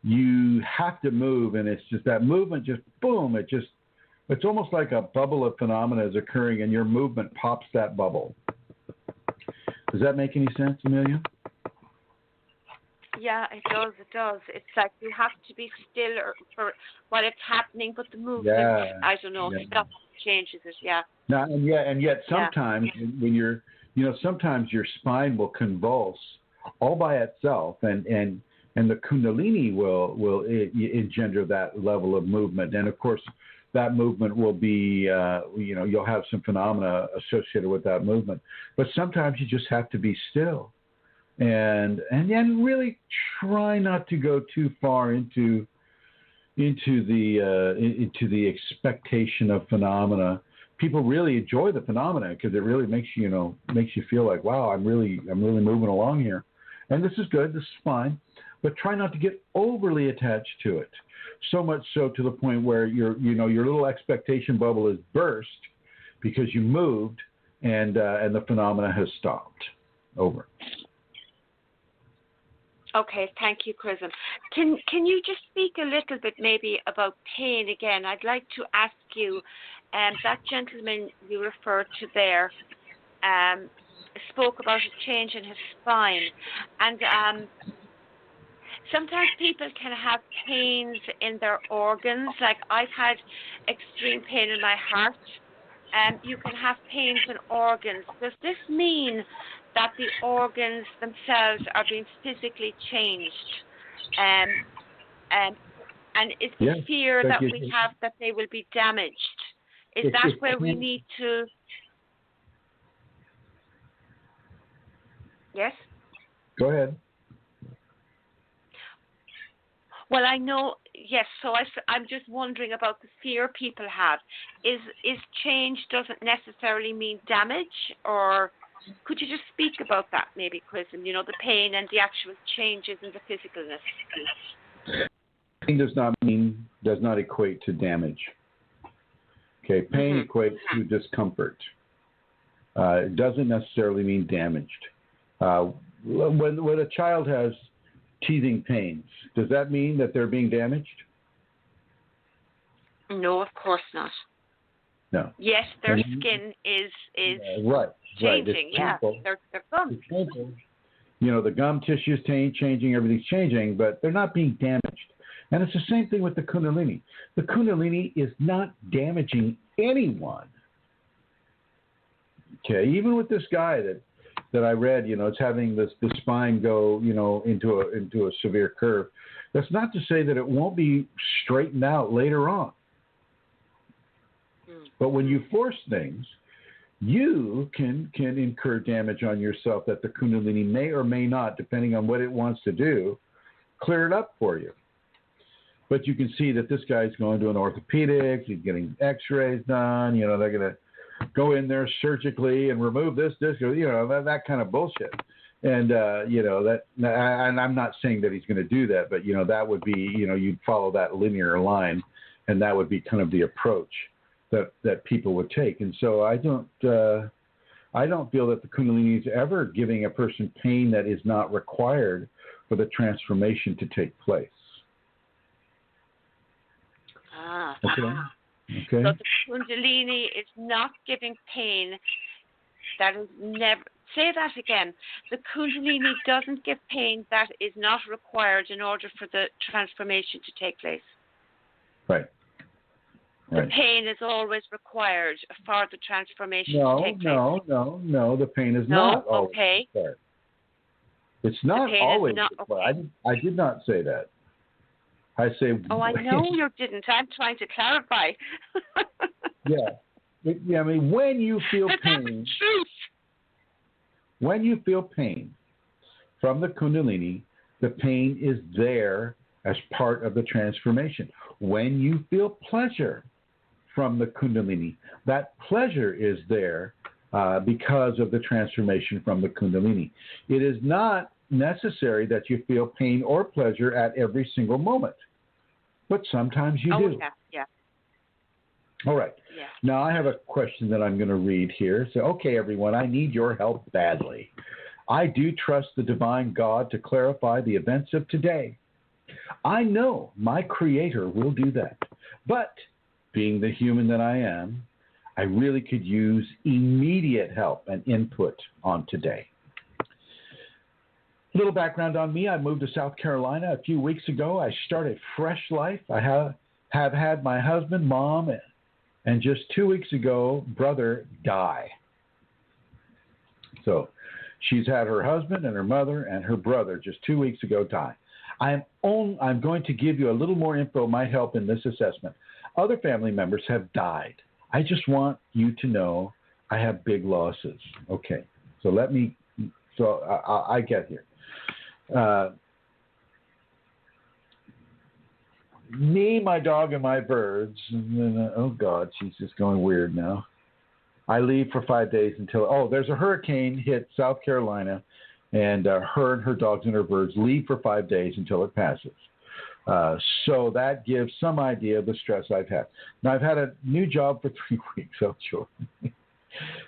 you have to move, and it's just that movement, just boom, it's almost like a bubble of phenomena is occurring, and your movement pops that bubble. Does that make any sense, Amelia? Yeah, it does. It does. It's like you have to be still for while it's happening, but the movement, I don't know, stops, changes it. Yeah. Now, and yet sometimes when you're, sometimes your spine will convulse all by itself, and the Kundalini will engender that level of movement, and of course that movement will be, you'll have some phenomena associated with that movement, but sometimes you just have to be still. And really try not to go too far into the expectation of phenomena. People really enjoy the phenomena because it really makes you feel like, wow, I'm really moving along here, and this is good, this is fine, but try not to get overly attached to it, so much so to the point where your little expectation bubble is burst because you moved and the phenomena has stopped. Over. Okay, thank you, Chrism. Can you just speak a little bit maybe about pain again? I'd like to ask you, that gentleman you referred to there spoke about a change in his spine, and sometimes people can have pains in their organs. Like I've had extreme pain in my heart, and you can have pains in organs. Does this mean that the organs themselves are being physically changed? And is the fear that we have that they will be damaged? Is that where we need to... Yes? Go ahead. Well, I know, yes, so I'm just wondering about the fear people have. Is change doesn't necessarily mean damage, or could you just speak about that maybe, Chrism, the pain and the actual changes in the physicalness? Pain does not equate to damage. Okay, pain equates to discomfort. It doesn't necessarily mean damaged. When a child has teething pains, does that mean that they're being damaged? No, of course not. No. Yes, their skin is changing. Yeah, their gums. The gum tissue is changing, everything's changing, but they're not being damaged. And it's the same thing with the Kundalini. The Kundalini is not damaging anyone. Okay, even with this guy that I read, it's having the spine go, into a severe curve. That's not to say that it won't be straightened out later on. But when you force things, you can incur damage on yourself that the Kundalini may or may not, depending on what it wants to do, clear it up for you. But you can see that this guy's going to an orthopedic, he's getting x-rays done, they're going to go in there surgically and remove this, that kind of bullshit. And, and I'm not saying that he's going to do that, but, that would be, you'd follow that linear line, and that would be kind of the approach that people would take. And so I don't feel that the Kundalini is ever giving a person pain that is not required for the transformation to take place. Okay. So the Kundalini is not giving pain that is never... Say that again. The Kundalini doesn't give pain that is not required in order for the transformation to take place. Right. The pain is always required for the transformation to take place. No. The pain is not always required. It's not always required. I did not say that. I say... Oh, I know you didn't. I'm trying to clarify. Yeah. I mean, when you feel pain... That's the truth. When you feel pain from the Kundalini, the pain is there as part of the transformation. When you feel pleasure from the Kundalini, that pleasure is there because of the transformation from the Kundalini. It is not necessary that you feel pain or pleasure at every single moment, but sometimes you do. Yeah. All right. Yeah. Now I have a question that I'm going to read here. So, okay, everyone, I need your help badly. I do trust the divine God to clarify the events of today. I know my Creator will do that. But being the human that I am, I really could use immediate help and input on today. A little background on me. I moved to South Carolina a few weeks ago. I started fresh life. I have had my husband, mom, and just 2 weeks ago, brother die. So she's had her husband and her mother and her brother just 2 weeks ago die. I'm going to give you a little more info might help in this assessment. Other family members have died. I just want you to know I have big losses. Okay, so I get here. Me, my dog, and my birds. And then, oh, God, she's just going weird now. I leave for 5 days until, there's a hurricane hit South Carolina, and her and her dogs and her birds leave for 5 days until it passes. So that gives some idea of the stress I've had. Now, I've had a new job for 3 weeks, sure.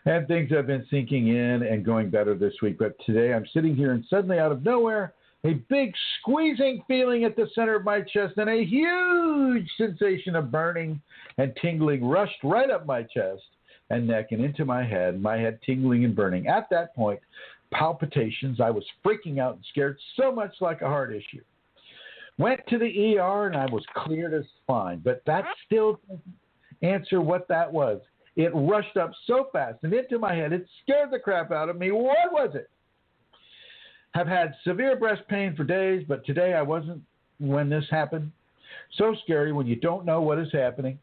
And things have been sinking in and going better this week. But today I'm sitting here and suddenly out of nowhere, a big squeezing feeling at the center of my chest and a huge sensation of burning and tingling rushed right up my chest and neck and into my head tingling and burning. At that point, palpitations. I was freaking out and scared, so much like a heart issue. Went to the ER and I was cleared as fine, but that still doesn't answer what that was. It rushed up so fast and into my head, it scared the crap out of me. What was it? Have had severe breast pain for days, but today I wasn't when this happened. So scary when you don't know what is happening.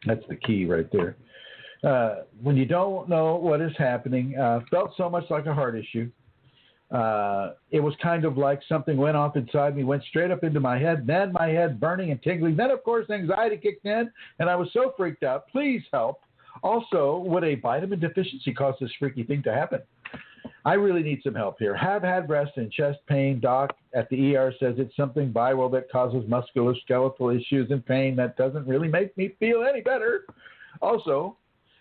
That's the key right there. When you don't know what is happening, felt so much like a heart issue. It was kind of like something went off inside me, went straight up into my head, then my head burning and tingling. Then, of course, anxiety kicked in, and I was so freaked out. Please help. Also, would a vitamin deficiency cause this freaky thing to happen? I really need some help here. Have had breast and chest pain. Doc at the ER says it's something viral that causes musculoskeletal issues and pain. That doesn't really make me feel any better. Also,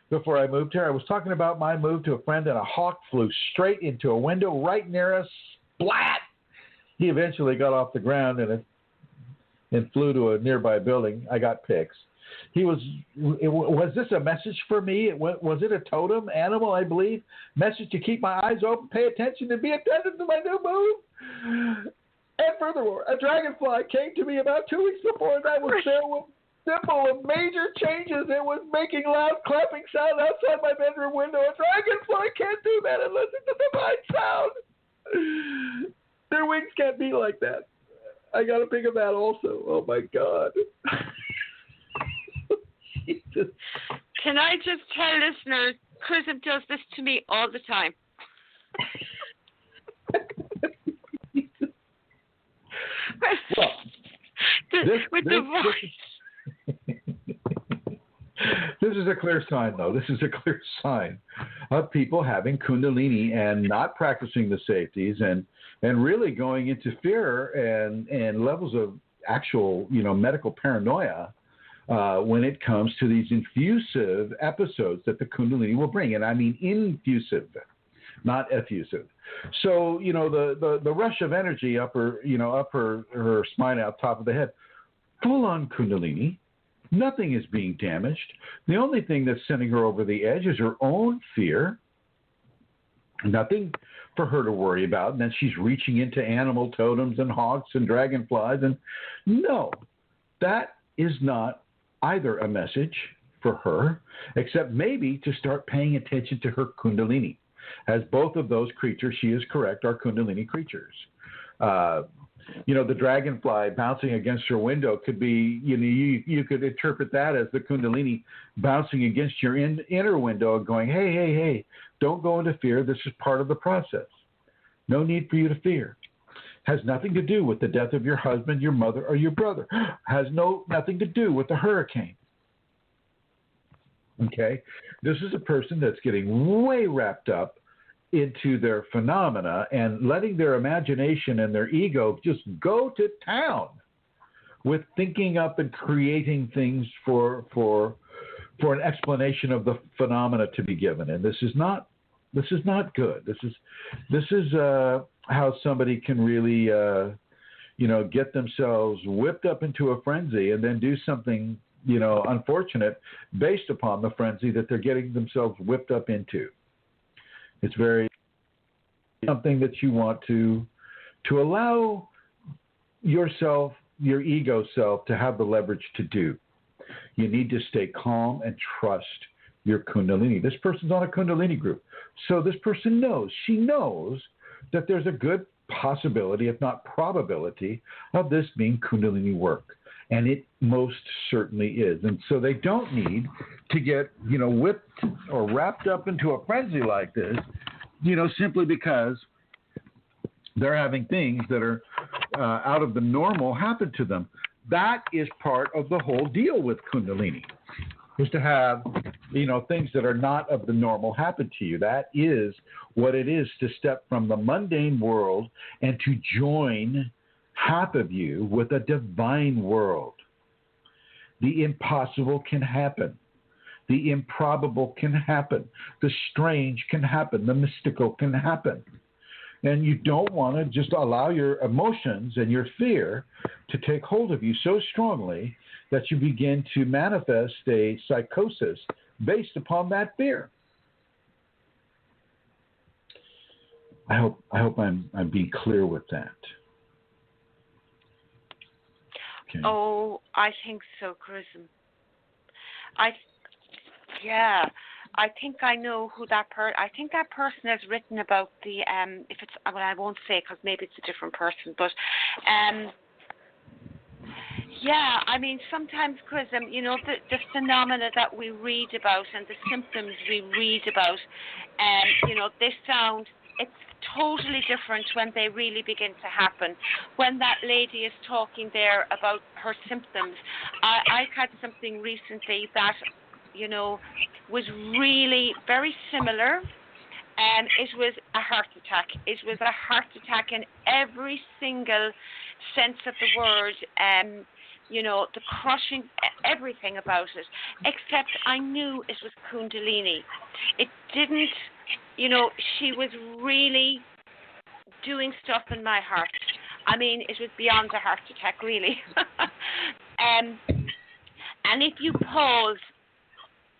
before I moved here, I was talking about my move to a friend, and a hawk flew straight into a window right near us. Splat! He eventually got off the ground and flew to a nearby building. I got pics. Was this a message for me? Was it a totem animal, I believe? Message to keep my eyes open, pay attention, and be attentive to my new move? And furthermore, a dragonfly came to me about 2 weeks before, and I was there with symbol of major changes. It was making loud clapping sound outside my bedroom window. A dragonfly can't do that unless it's a divine sound. Their wings can't be like that. I got to think of that also. Oh, my God. Jesus. Can I just tell listeners, Chrism does this to me all the time. Well, this is a clear sign, though. This is a clear sign of people having Kundalini and not practicing the safeties and really going into fear and levels of actual, medical paranoia when it comes to these infusive episodes that the Kundalini will bring. And I mean infusive, not effusive. So, the rush of energy up her spine out top of the head, full on Kundalini. Nothing is being damaged. The only thing that's sending her over the edge is her own fear. Nothing for her to worry about. And then she's reaching into animal totems and hawks and dragonflies. And no, that is not either a message for her, except maybe to start paying attention to her Kundalini. As both of those creatures, she is correct, are Kundalini creatures. The dragonfly bouncing against her window could be, you could interpret that as the Kundalini bouncing against your inner window and going, hey, don't go into fear. This is part of the process. No need for you to fear. Has nothing to do with the death of your husband, your mother, or your brother. Has nothing to do with the hurricane. Okay? This is a person that's getting way wrapped up into their phenomena and letting their imagination and their ego just go to town with thinking up and creating things for an explanation of the phenomena to be given. And this is not good. This is how somebody can really get themselves whipped up into a frenzy and then do something unfortunate based upon the frenzy that they're getting themselves whipped up into. It's very something that you want to allow yourself, your ego self, to have the leverage to do. You need to stay calm and trust your Kundalini. This person's on a Kundalini group. So this person she knows that there's a good possibility, if not probability, of this being Kundalini work. And it most certainly is. And so they don't need to get, whipped or wrapped up into a frenzy like this, simply because they're having things that are out of the normal happen to them. That is part of the whole deal with Kundalini, is to have, things that are not of the normal happen to you. That is what it is to step from the mundane world and to join half of you with a divine world. The impossible can happen. The improbable can happen. The strange can happen. The mystical can happen. And you don't want to just allow your emotions and your fear to take hold of you so strongly that you begin to manifest a psychosis based upon that fear. I hope I'm being clear with that. Okay. Oh, I think so, Chrism. I think I know who that person. I think that person has written about the if it's, well, I won't say because maybe it's a different person, but yeah, I mean, sometimes, Chrism, the phenomena that we read about and the symptoms we read about, they sound, it's totally different when they really begin to happen. When that lady is talking there about her symptoms, I had something recently that, was really very similar. It was a heart attack. It was a heart attack in every single sense of the word. The crushing, everything about it, except I knew it was Kundalini. It didn't, she was really doing stuff in my heart. I mean, it was beyond a heart attack, really. And if you pause,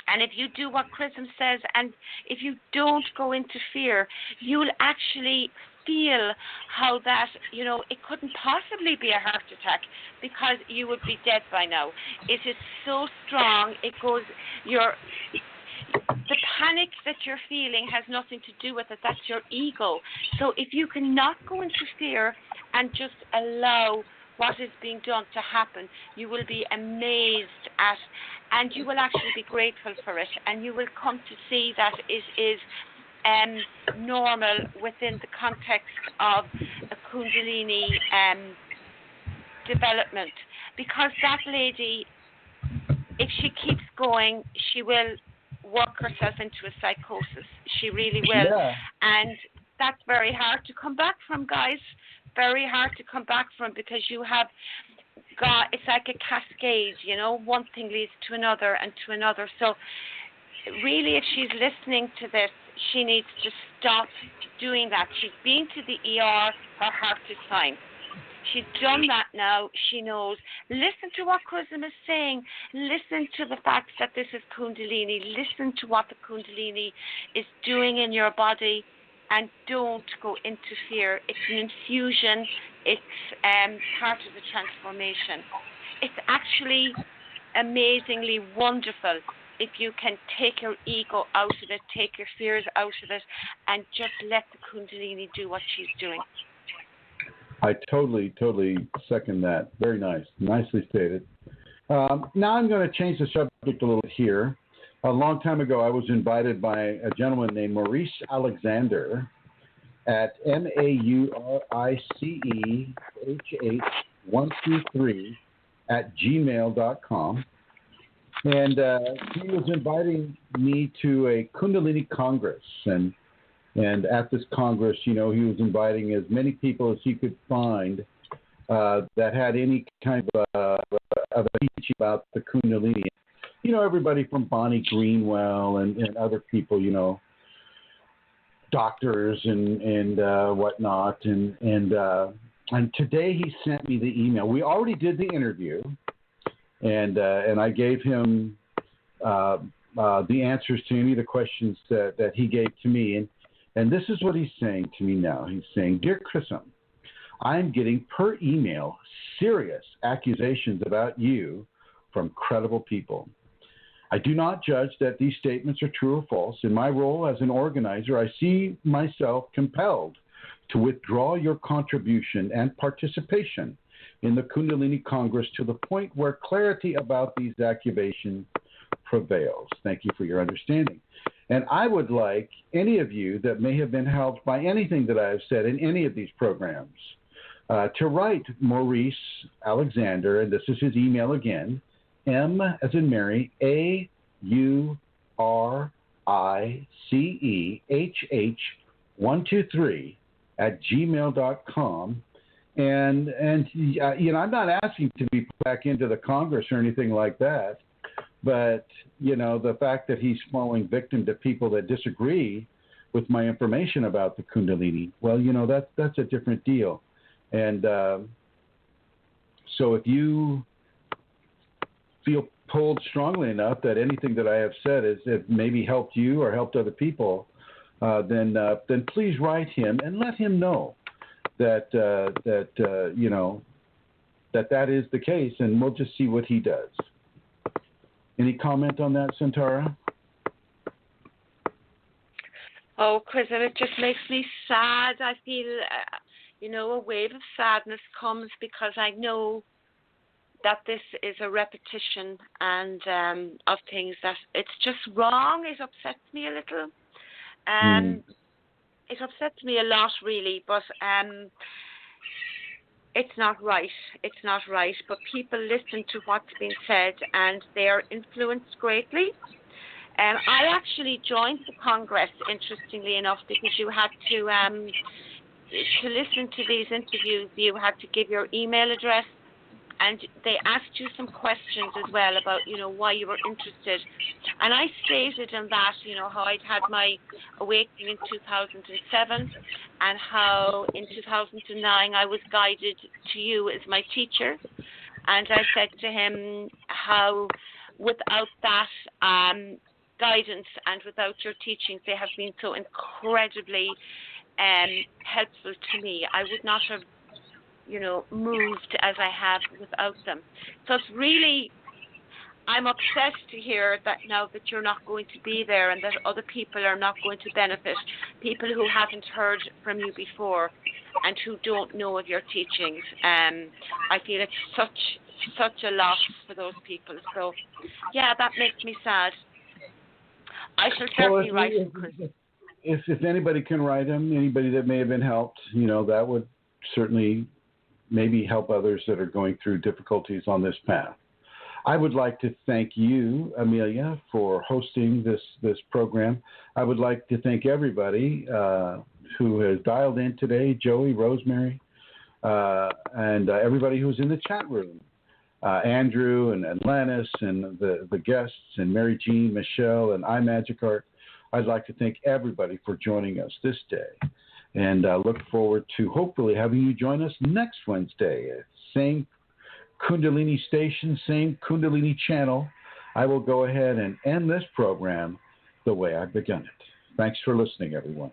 and if you do what Chrism says, and if you don't go into fear, you'll actually feel how that, it couldn't possibly be a heart attack because you would be dead by now. It is so strong. It goes, the panic that you're feeling has nothing to do with it. That's your ego. So if you cannot go into fear and just allow what is being done to happen, you will be amazed at, and you will actually be grateful for it, and you will come to see that it is normal within the context of a Kundalini development. Because that lady, if she keeps going, she will work herself into a psychosis. She really will. Yeah. And that's very hard to come back from, guys. Very hard to come back from, because you have got, it's like a cascade, one thing leads to another and to another. So really, if she's listening to this, she needs to stop doing that. She's been to the ER, her heart is fine. She's done that now. She knows. Listen to what Chrism is saying. Listen to the fact that this is Kundalini. Listen to what the Kundalini is doing in your body, and don't go into fear. It's an infusion. It's part of the transformation. It's actually amazingly wonderful if you can take your ego out of it, take your fears out of it, and just let the Kundalini do what she's doing. I totally second that. Very nice. Nicely stated. Now I'm going to change the subject a little bit here. A long time ago, I was invited by a gentleman named Maurice Alexander at MAURICEHH123 at gmail.com. And he was inviting me to a Kundalini Congress. And at this Congress, he was inviting as many people as he could find that had any kind of a teaching about the Kundalini. Everybody from Bonnie Greenwell and other people, doctors and whatnot. And today he sent me the email. We already did the interview, and I gave him the answers to any of the questions that he gave to me. And this is what he's saying to me now. He's saying, "Dear Chrism, I'm getting per email serious accusations about you from credible people. I do not judge that these statements are true or false. In my role as an organizer, I see myself compelled to withdraw your contribution and participation in the Kundalini Congress to the point where clarity about these accusations prevails. Thank you for your understanding. And I would like any of you that may have been helped by anything that I have said in any of these programs to write Maurice Alexander, and this is his email again, M as in Mary, AURICEHH123 at gmail.com. And I'm not asking to be put back into the Congress or anything like that, but, the fact that he's falling victim to people that disagree with my information about the Kundalini, well, that's a different deal. And so if you feel pulled strongly enough that anything that I have said is it maybe helped you or helped other people, then please write him and let him know that that is the case, and we'll just see what he does. Any comment on that, Santara? Oh, Chrism, it just makes me sad. I feel, a wave of sadness comes because I know that this is a repetition and of things that it's just wrong. It upsets me a little. It upsets me a lot, really, but it's not right. It's not right. But people listen to what's been said and they're influenced greatly. I actually joined the Congress, interestingly enough, because you had to listen to these interviews, you had to give your email address, and they asked you some questions as well about, why you were interested. And I stated in that, how I'd had my awakening in 2007 and how in 2009 I was guided to you as my teacher. And I said to him how without that guidance and without your teachings, they have been so incredibly helpful to me. I would not have moved as I have without them. So it's really, I'm upset to hear that now that you're not going to be there and that other people are not going to benefit, people who haven't heard from you before and who don't know of your teachings. I feel it's such a loss for those people. So, yeah, that makes me sad. I shall certainly write him, Chris. If anybody can write him, anybody that may have been helped, that would certainly maybe help others that are going through difficulties on this path. I would like to thank you, Amelia, for hosting this program. I would like to thank everybody who has dialed in today, Joey, Rosemary, and everybody who's in the chat room, Andrew and Lannis and the guests and Mary Jean, Michelle, and iMagicArt. I'd like to thank everybody for joining us this day. And look forward to hopefully having you join us next Wednesday. Same Kundalini station, same Kundalini channel. I will go ahead and end this program the way I've begun it. Thanks for listening, everyone.